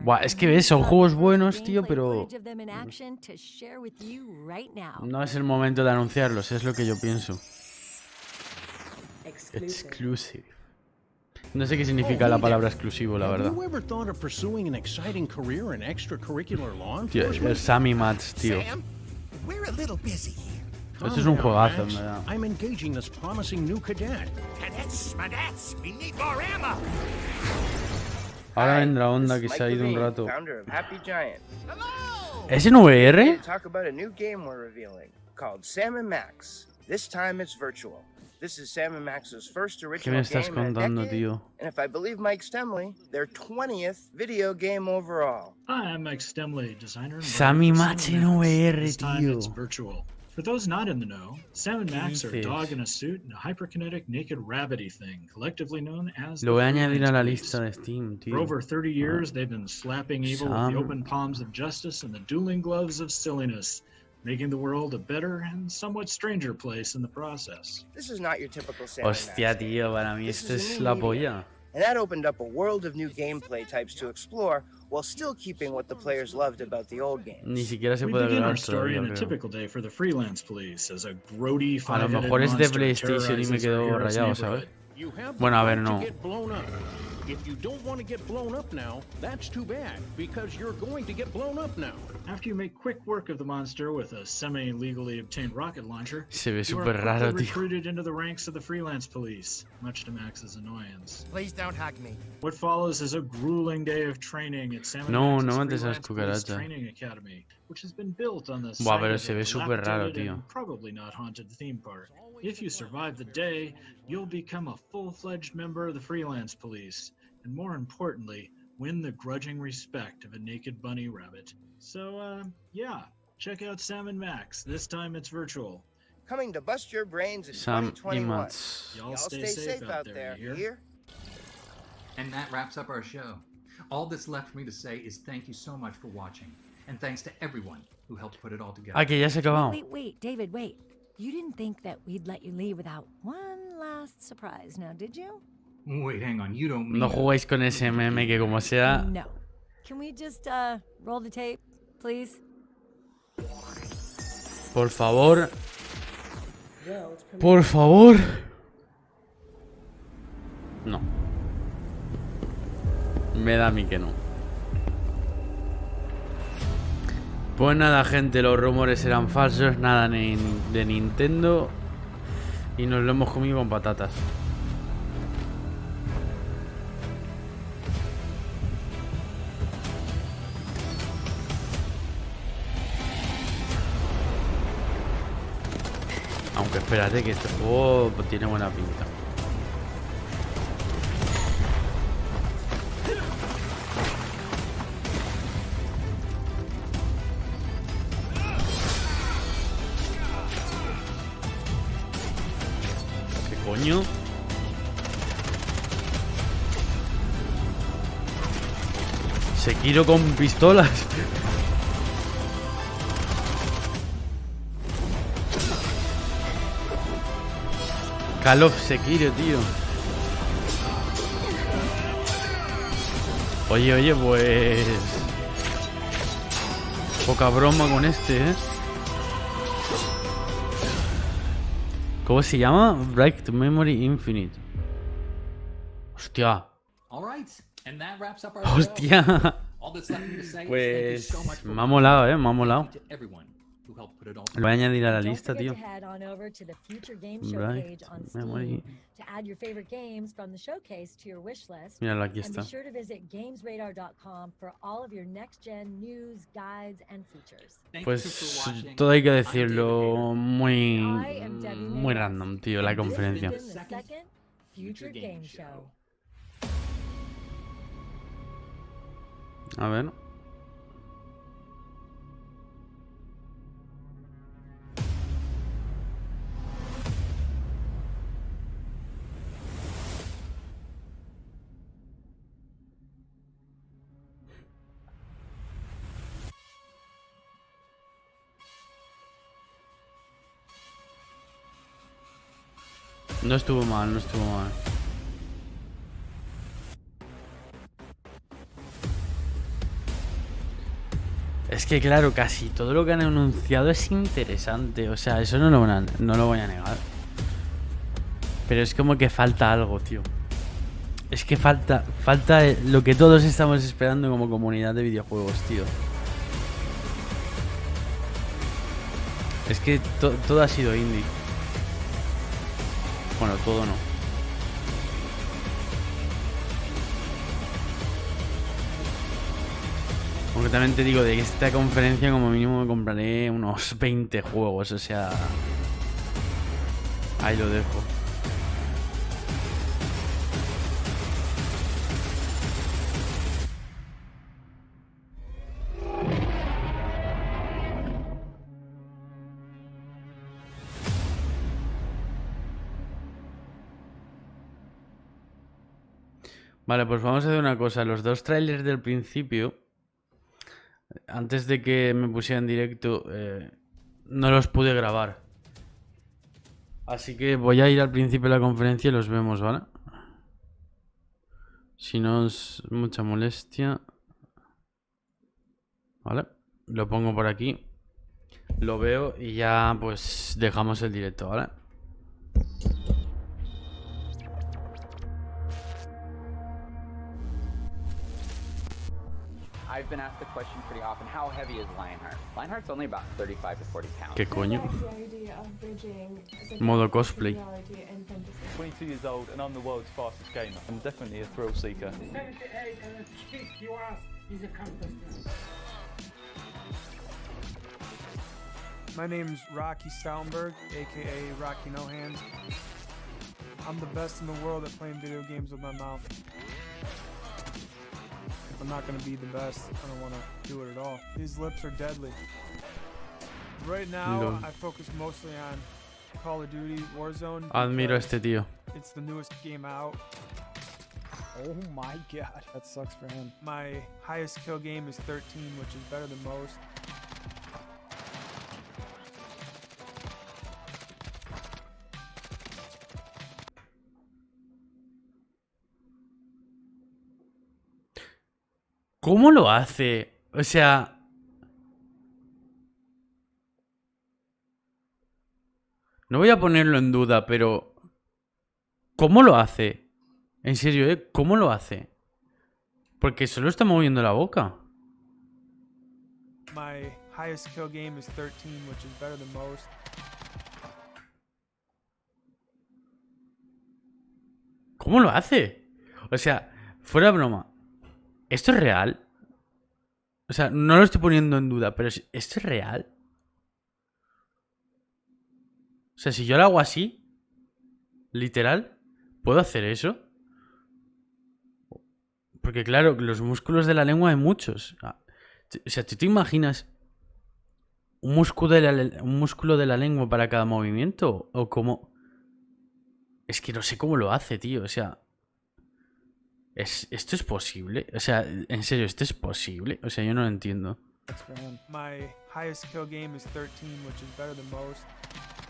Buah, es que ves, son juegos buenos, tío, pero... No es el momento de anunciarlos, es lo que yo pienso. Exclusive. No sé qué significa la palabra exclusivo, la verdad. Tío, el Sammy Match, tío. Esto es un juegazo, en verdad. Ahora vendrá Onda, que se ha ido un rato. ¿Es en VR? ¿Qué me estás contando, tío? And if I believe Mike Stemley, their 20th video game overall. Hi, I'm Mike Stemley, designer and Sammy Max en VR, tío. Virtual. For those not in the know, Sam and Max are a dog in a suit and a hyperkinetic naked rabbity thing, collectively known as Lo voy a añadir a la lista de Steam, tío. For over 30 years, they've been slapping evil with the open palms of justice and the dueling gloves of silliness, making the world a better and somewhat stranger place in the process. This is not your typical Sam Hostia, tío, para mí esto es la polla. And that opened up a world of new gameplay types to explore, while still keeping what the players loved about the old games. Ni siquiera se We puede begin hablar our story in a todavía, creo. typical day for the freelance police as a grody A lo five-headed mejor es de monster PlayStation y me terrorizes our quedo hero's rayado, ¿sabes? neighborhood. Bueno, a ver, no. If you don't want to get blown up now, that's too bad, because you're going to get blown up now. After you make quick work of the monster with a semi-legally obtained rocket launcher, Se ve you are súper raro, quickly tío. recruited into the ranks of the freelance police, much to Max's annoyance. Please don't hug me. What follows is a grueling day of training at Sam No, Max's no mates a Freelance las Police cucarachas. Training Academy, which has been built on the Buah, site pero of se a ve súper raro, dilapidated tío. and probably not haunted theme park. If you survive the day, you'll become a full-fledged member of the freelance police, and more importantly, win the grudging respect of a naked bunny rabbit. So, yeah, check out Sam and Max. This time it's virtual. Coming to bust your brains in Sam y 2021. Max. Y'all stay safe out there, you hear? And that wraps up our show. All that's left for me to say is thank you so much for watching, and thanks to everyone who helped put it all together. Ah, que ya se ha acabado. Wait, David, wait. You didn't think that we'd let you leave without one last surprise, now did you? Wait, hang on, you don't mean... No juguéis con ese meme que como sea... No. Can we just roll the tape, please? Por favor. Por favor. No. Me da a mí que no. Pues nada, gente, los rumores eran falsos, nada de Nintendo. Y nos lo hemos comido con patatas. Aunque espérate que este juego tiene buena pinta. ¿Qué coño? Sekiro con pistolas. Call of Sekiro, tío. Oye, pues... Poca broma con este, ¿eh? ¿Cómo se llama? Break to Memory Infinite. Hostia. Hostia. Pues... Me ha molado, ¿eh? Me ha molado. Lo voy a añadir a la lista, tío. Right. Memory. Míralo, aquí está. Pues todo hay que decirlo muy random, tío, la conferencia. A ver. No estuvo mal, no estuvo mal. Es que claro, casi todo lo que han anunciado es interesante. O sea, eso no lo voy a negar. Pero es como que falta algo, tío. Es que falta lo que todos estamos esperando como comunidad de videojuegos, tío. Es que todo ha sido indie. Bueno, todo no. Aunque también te digo, de esta conferencia como mínimo me compraré unos 20 juegos, o sea... Ahí lo dejo. Vale, pues vamos a hacer una cosa. Los dos trailers del principio, antes de que me pusiera en directo, no los pude grabar. Así que voy a ir al principio de la conferencia y los vemos, ¿vale? Si no es mucha molestia. Vale, lo pongo por aquí. Lo veo y ya pues dejamos el directo, ¿vale? I've been asked the question pretty often, how heavy is Lionheart? Lionheart's only about 35 to 40 pounds. ¿Qué coño? Modo cosplay. 22 years old and I'm the world's fastest gamer. I'm definitely a thrill seeker. My name's Rocky Stoutenberg, aka Rocky No Hands. I'm the best in the world at playing video games with my mouth. If I'm not gonna be the best, I don't wanna do it at all. These lips are deadly. Right now, I focus mostly on Call of Duty Warzone. Admiro a este tío. It's the newest game out. Oh my god, that sucks for him. My highest kill game is 13, which is better than most. ¿Cómo lo hace? O sea... No voy a ponerlo en duda, pero... ¿Cómo lo hace? En serio, ¿eh? ¿Cómo lo hace? Porque solo está moviendo la boca. My highest kill game is 13, which is better than most. ¿Cómo lo hace? O sea, fuera broma. ¿Esto es real? O sea, no lo estoy poniendo en duda, pero ¿esto es real? O sea, si yo lo hago así, literal, ¿puedo hacer eso? Porque claro, los músculos de la lengua hay muchos. O sea, ¿tú te imaginas un músculo de la lengua para cada movimiento? ¿O cómo? Es que no sé cómo lo hace, tío. O sea... ¿Esto es posible? O sea, en serio, ¿esto es posible? O sea, yo no lo entiendo.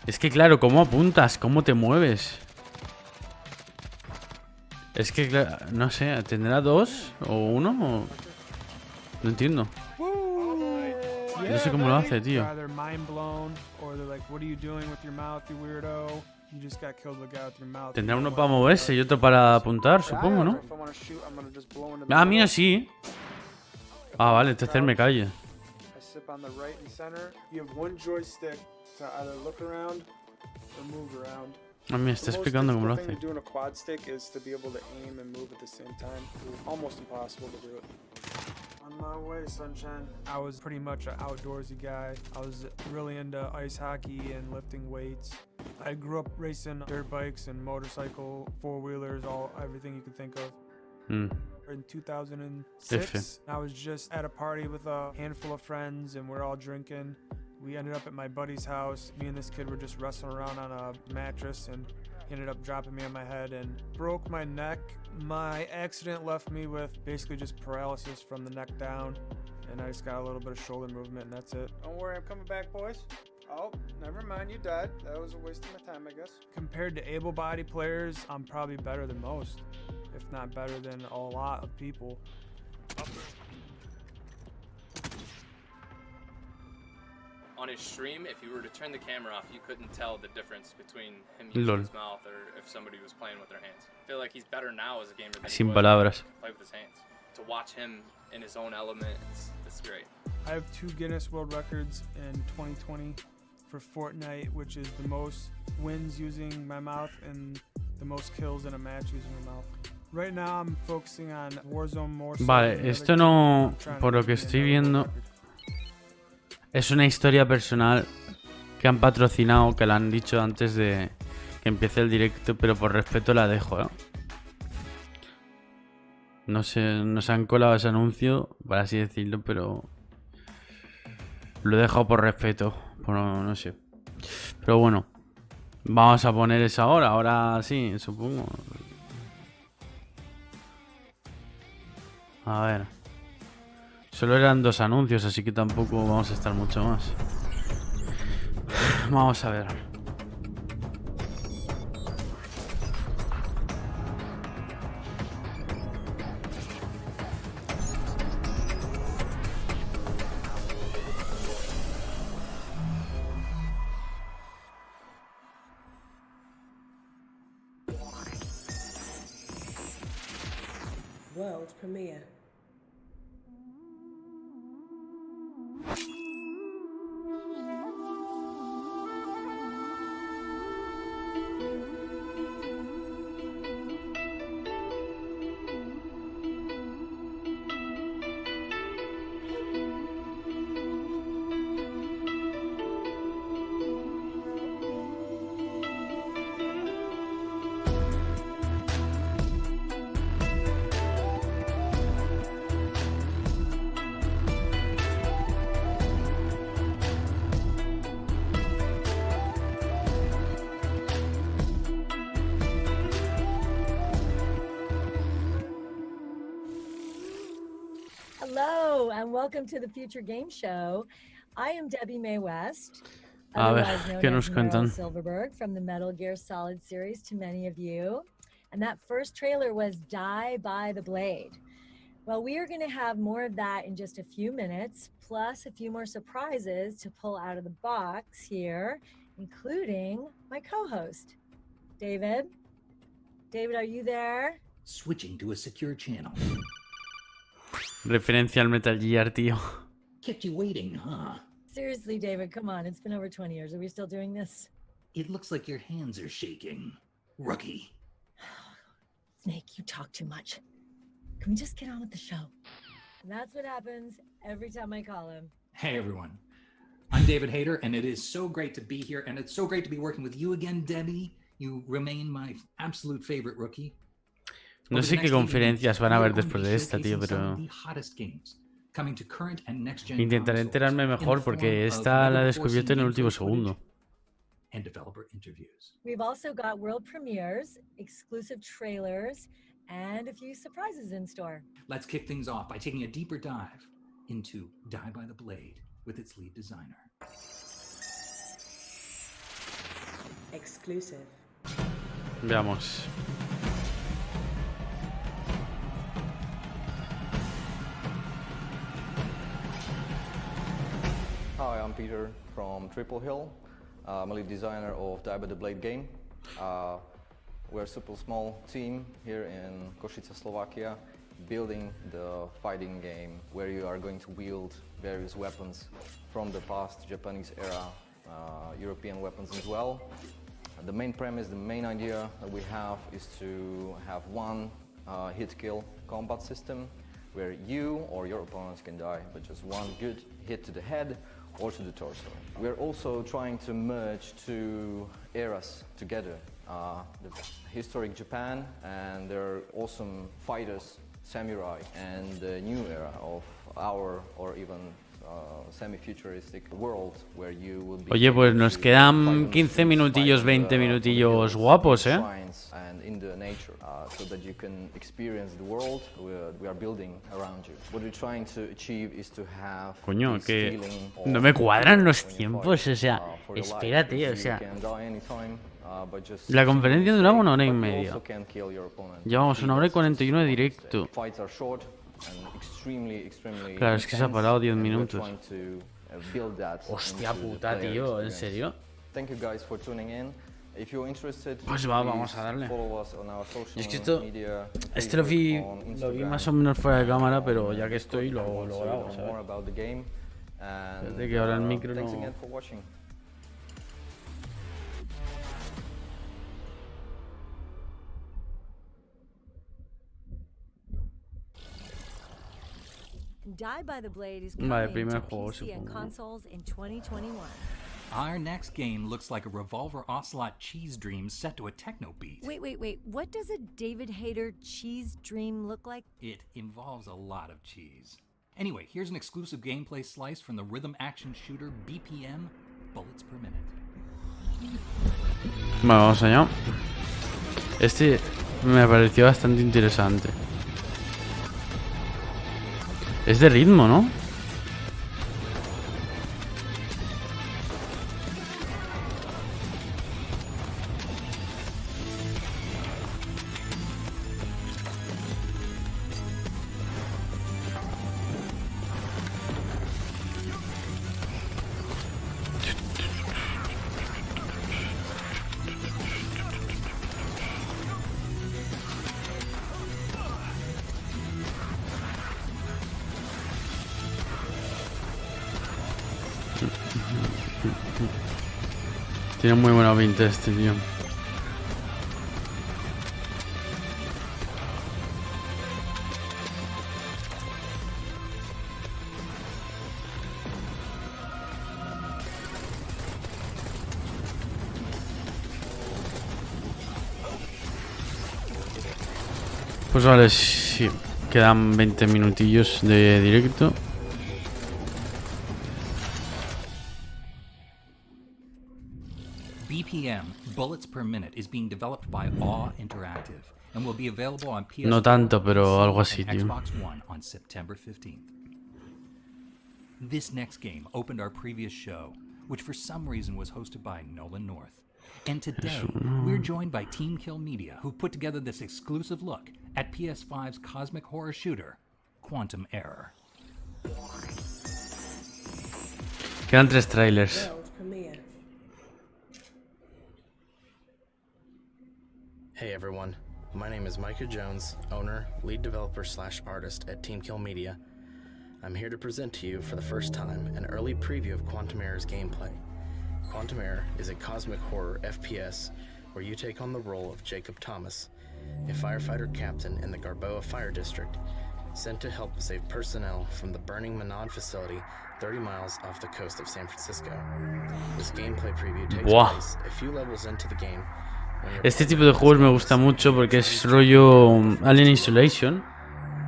Es que claro, ¿cómo apuntas? ¿Cómo te mueves? Es que, claro, no sé, ¿tendrá 2 o 1? O... No entiendo. No sé cómo lo hace, tío. Tendrá uno para moverse y otro para apuntar, supongo, ¿no? Ah, mira, sí. Ah, vale, entonces me callo. A mí me está explicando cómo lo hace. On my way, sunshine. I was pretty much an outdoorsy guy. I was really into ice hockey and lifting weights. I grew up racing dirt bikes and motorcycle, four-wheelers, everything you could think of. In 2006, I was just at a party with a handful of friends and we're all drinking. We ended up at my buddy's house. Me and this kid were just wrestling around on a mattress and he ended up dropping me on my head and broke my neck. My accident left me with basically just paralysis from the neck down, and I just got a little bit of shoulder movement, and that's it. Don't worry, I'm coming back, boys. Oh, never mind, you died. That was a waste of my time, I guess. Compared to able-bodied players, I'm probably better than most, if not better than a lot of people. On his stream, if you were to turn the camera off, you couldn't tell the difference between him using his mouth or if somebody was playing with their hands. I feel like he's better now as a gamer than he was palabras. to play with his hands. To watch him in his own element, it's great. I have 2 Guinness World Records in 2020 for Fortnite, which is the most wins using my mouth and the most kills in a match using my mouth. Right now I'm focusing on Warzone more. Vale, esto no, por lo que estoy viendo, es una historia personal que han patrocinado, que la han dicho antes de que empiece el directo, pero por respeto la dejo, ¿eh? No sé, nos han colado ese anuncio, por así decirlo, pero lo he dejado por respeto, no sé. Pero bueno, vamos a poner esa ahora sí, supongo. A ver. Solo eran 2 anuncios, así que tampoco vamos a estar mucho más. Vamos a ver. World premiere. Hello, and welcome to the Future Game Show. I am Debbie Mae West, A ver, otherwise known ¿qué as nos Meryl cuentan? Silverberg from the Metal Gear Solid series to many of you. And that first trailer was Die by the Blade. Well, we are going to have more of that in just a few minutes, plus a few more surprises to pull out of the box here, including my co-host, David. David, are you there? Switching to a secure channel. Referencia al Metal Gear, tío. Kept you waiting, huh? Seriously, David, come on. It's been over 20 years. Are we still doing this? It looks like your hands are shaking. Rookie. Snake, you talk too much. Can we just get on with the show? And that's what happens every time I call him. Hey, everyone. I'm David Hayter, and it is so great to be here, and it's so great to be working with you again, Debbie. You remain my absolute favorite rookie. No sé qué conferencias van a haber después de esta, tío, pero intentaré enterarme mejor porque esta la he descubierto en el último segundo. We've also got world premieres, exclusive trailers, and a few surprises in store. Let's kick things off by taking a deeper dive into Die by the Blade with its lead designer. Exclusive. Veamos. Hi, I'm Peter from Triple Hill. I'm a lead designer of Die by the Blade game. We're a super small team here in Košice, Slovakia, building the fighting game where you are going to wield various weapons from the past Japanese era, European weapons as well. The main premise, the main idea that we have is to have one hit-kill combat system where you or your opponents can die with just one good hit to the head or to the torso. We're also trying to merge 2 eras together. The historic Japan and their awesome fighters, samurai, and the new era of our or even semi-futuristic world where you will be. Oye, pues nos quedan 15 minutillos, 20 minutillos guapos, ¿eh? And in the nature, so that you can experience the world we are building around you. What we're trying to achieve is to have. Coño, que no me cuadran los tiempos, o sea, espérate, o sea. La conferencia duraba 1 hora y media. Llevamos 1 hora y 41 de directo. Claro, es que se ha parado 10 minutos. Hostia puta, tío, ¿en serio? Pues va, vamos a darle. Y es que este lo vi más o menos fuera de cámara, pero ya que estoy lo grabo, ¿sabes? Desde que ahora el micro no... Die by the Blade is Vale, coming primer to juego, PC and supongo. consoles in 2021. Our next game looks like a Revolver Ocelot cheese dream set to a techno beat. Wait. What does a David Hayter cheese dream look like? It involves a lot of cheese. Anyway, here's an exclusive gameplay slice from the rhythm action shooter BPM, Bullets Per Minute. Bueno, vamos allá. Este me pareció bastante interesante. Es de ritmo, ¿no? Tiene muy buena pinta este tío. Pues vale, sí, quedan 20 minutillos de directo. BPM, Bullets Per Minute, is being developed by Awe Interactive and will be available on PS4 No tanto, pero algo así, and tío. Xbox One on September 15th. This next game opened our previous show, which for some reason was hosted by Nolan North. And today, we're joined by Team Kill Media, who put together this exclusive look at PS5's cosmic horror shooter, Quantum Error. Quedan 3 trailers. World premiere. Hey everyone, my name is Micah Jones, owner, lead developer / artist at Team Kill Media. I'm here to present to you for the first time an early preview of Quantum Error's gameplay. Quantum Error is a cosmic horror FPS where you take on the role of Jacob Thomas, a firefighter captain in the Garboa Fire District, sent to help save personnel from the burning Manad facility 30 miles off the coast of San Francisco. This gameplay preview takes place a few levels into the game. Este tipo de juegos me gusta mucho porque es rollo Alien Isolation.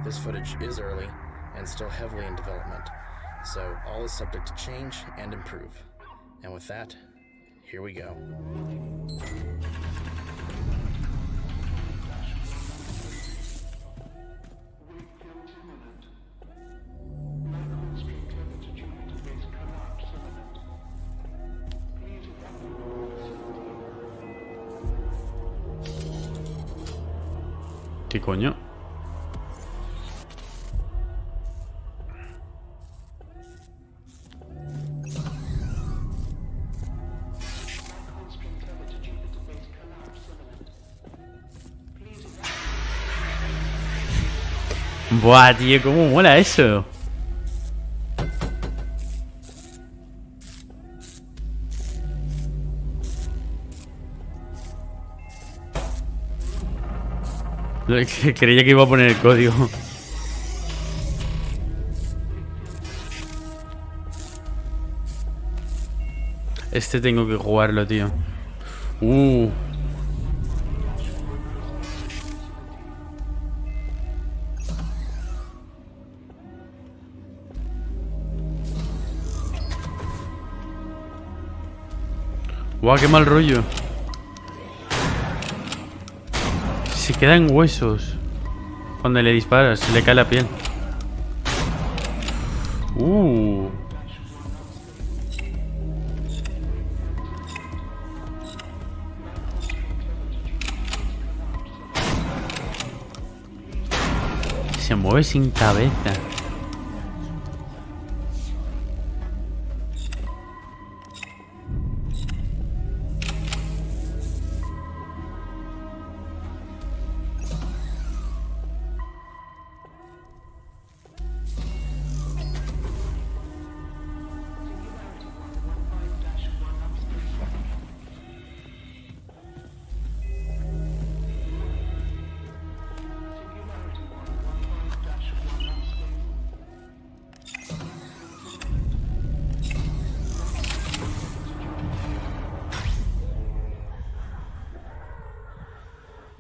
This footage is early and still heavily in development, so all is subject to change and improve. And with that, here we go. ¿Qué coño? Buah, tío, cómo mola eso. Creía que iba a poner el código. Este tengo que jugarlo, tío. Guau, qué mal rollo. Se queda en huesos. Cuando le disparas, se le cae la piel. Se mueve sin cabeza.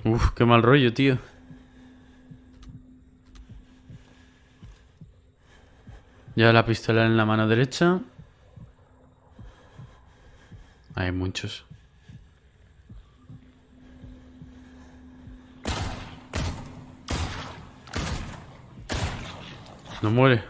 Uf, qué mal rollo, tío. Ya la pistola en la mano derecha. Hay muchos. No muere.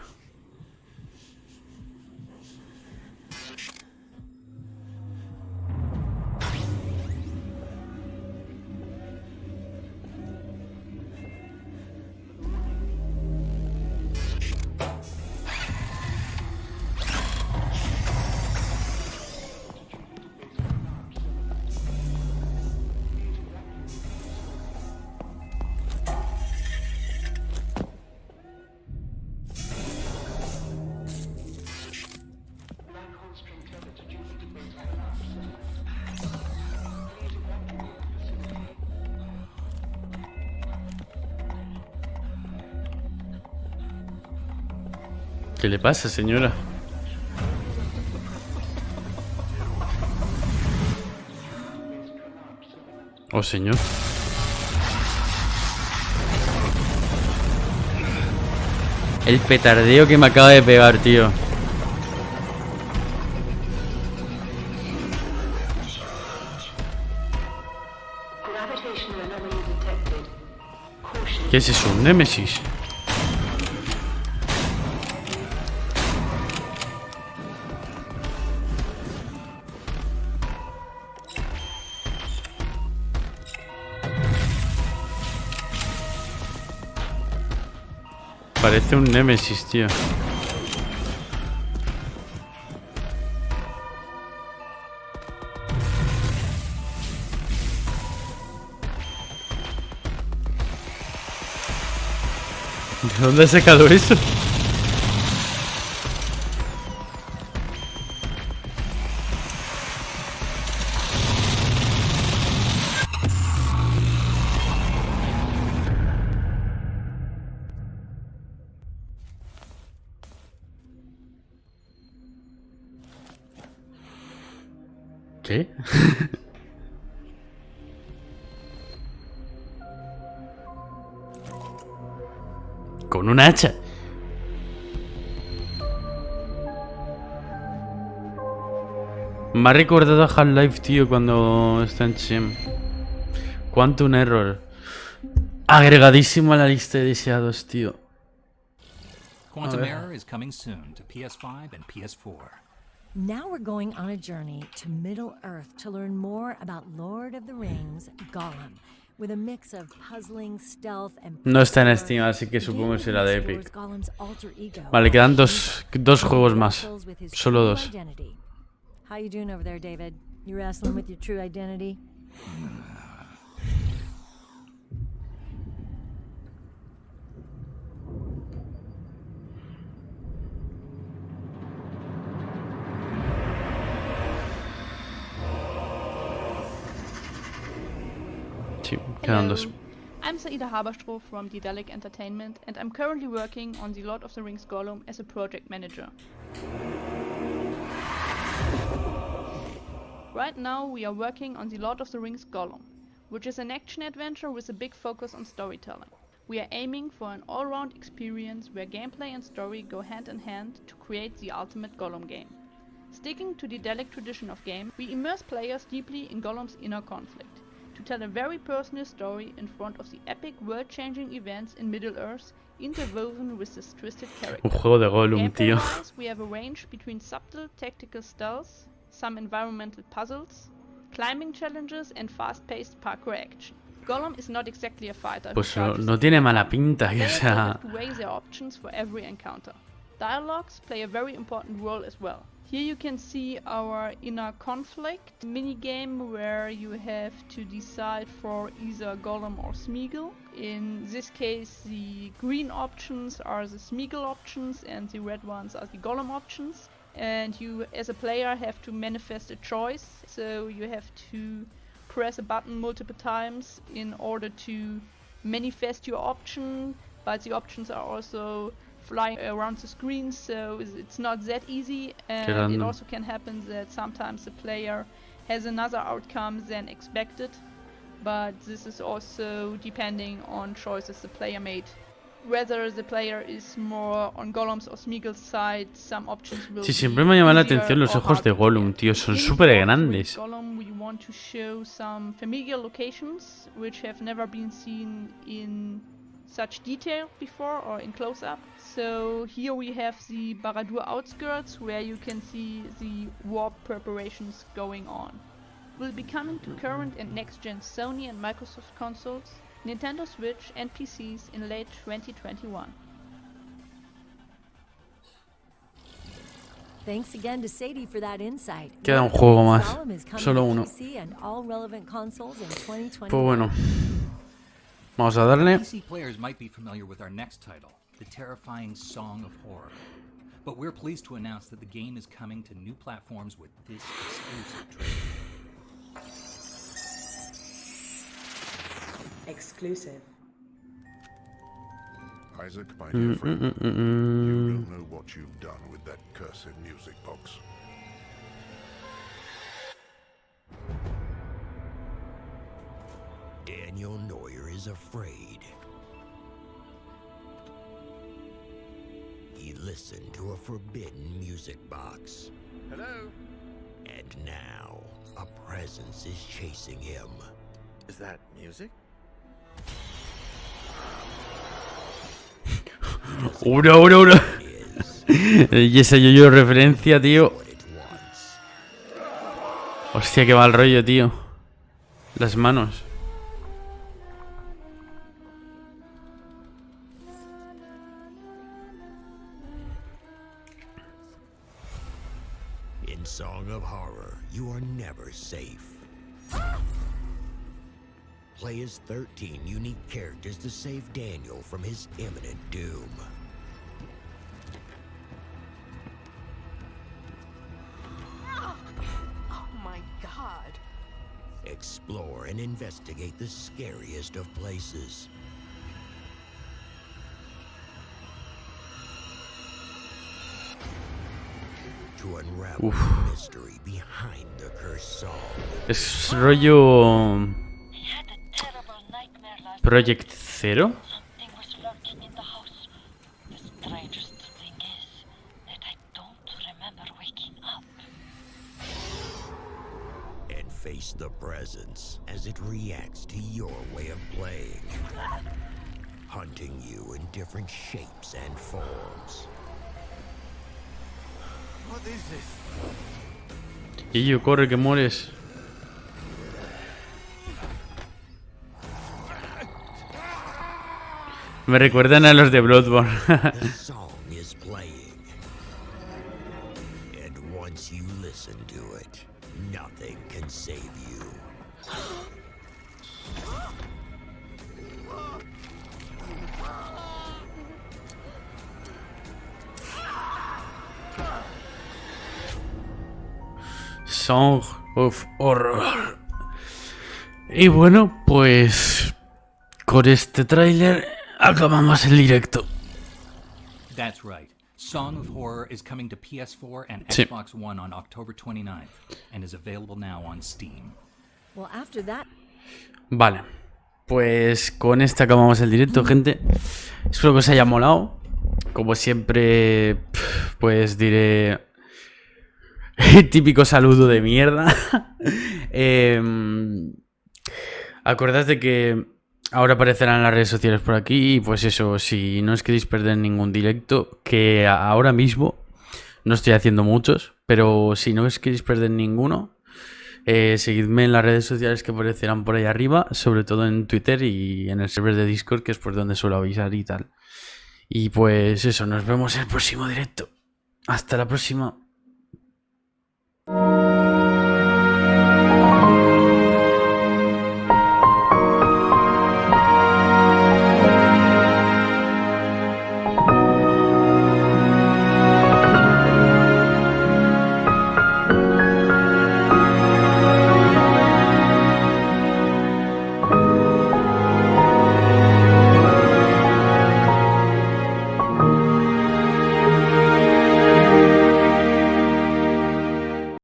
¿Qué le pasa, señora? Oh, señor. El petardeo que me acaba de pegar, tío. ¿Qué es eso? ¿Un Némesis? Parece un Némesis, tío. ¿De dónde has sacado eso? ¿Qué? Con un hacha. Me ha recordado a Half-Life, tío, cuando está en Chem. Quantum Error. Agregadísimo a la lista de deseados, tío. Quantum Error is coming soon to PS5 and PS4. Now we're going on a journey to Middle Earth to learn more about Lord of the Rings, Gollum, with a mix of puzzling, stealth and No está en Steam, así que supongo que será de Epic. Vale, quedan dos juegos más. Solo dos. How you doing over there, David? You wrestling with your true identity? Sí, quedan dos. I'm Saida Haberstroh from Daedalic Entertainment, and I'm currently working on the Lord of the Rings Gollum as a project manager. Right now we are working on the Lord of the Rings Gollum, which is an action-adventure with a big focus on storytelling. We are aiming for an all-round experience where gameplay and story go hand in hand to create the ultimate Gollum game. Sticking to the Daedalic tradition of game, we immerse players deeply in Gollum's inner conflict, to tell a very personal story in front of the epic world-changing events in Middle-earth, interwoven with this twisted character. Un juego de Gollum, tío. Gameplay-wise, we have a range between subtle tactical stealth, some environmental puzzles, climbing challenges and fast-paced parkour action. Golem is not exactly a fighter. Pues no tiene mala pinta, o sea... have to weigh their options for every encounter. Dialogues play a very important role as well. Here you can see our inner conflict minigame where you have to decide for either Golem or Smeagol. In this case, the green options are the Smeagol options and the red ones are the Golem options. And you, as a player, have to manifest a choice. So you have to press a button multiple times in order to manifest your option, but the options are also flying around the screen, so it's not that easy, and it also can happen that sometimes the player has another outcome than expected, but this is also depending on choices the player made. Whether the player is more on Golem's or Smeagol's side, some options will Sí, siempre me llaman la atención los ojos de Gollum, tío, son súper grandes. Golem, we want to show some familiar locations which have never been seen in such detail before or in close-up. So here we have the Barad-dûr outskirts where you can see the warp preparations going on. Will be coming to current and next-gen Sony and Microsoft consoles, Nintendo Switch and PCs in late 2021. Thanks again to Sadie for that insight. Queda un juego más, solo uno. Pues bueno, vamos a darle. PC players might be familiar with our next title, The Terrifying Song of Horror. But we're pleased to announce that the game is coming to new platforms with this exclusive trailer. Exclusive. Isaac, my dear friend, you don't know what you've done with that cursed music box. Daniel Neuer is afraid. He listened to a forbidden music box. Hello? And now, a presence is chasing him. Is that music? Una. Y esa yo referencia, tío. Hostia, qué mal rollo, tío. Las manos. In Song of Horror, you are never safe. Play as 13 unique characters to save Daniel from his imminent doom. Oh my god. Explore and investigate the scariest of places. To unravel the mystery behind the cursed song. Es rollo Project Zero. And face the presence as it reacts to your way of playing, hunting you in different shapes and forms. What is this? Y yo, corre que mueres. Me recuerdan a los de Bloodborne. The song is playing, and once you listen to it, nothing can save you. Song of Horror. Y bueno, pues con este tráiler acabamos el directo. That's right. Song of Horror is coming to PS4 and Xbox One on October 29th and is available now on Steam. Well, after that... Vale, pues con este acabamos el directo, gente. Espero que os haya molado. Como siempre, pues diré típico saludo de mierda. Acordad de que ahora aparecerán las redes sociales por aquí. Y pues eso, si no os queréis perder ningún directo, que ahora mismo no estoy haciendo muchos, pero si no os queréis perder ninguno, Seguidme en las redes sociales que aparecerán por ahí arriba, sobre todo en Twitter y en el server de Discord, que es por donde suelo avisar y tal. Y pues eso, nos vemos en el próximo directo. Hasta la próxima.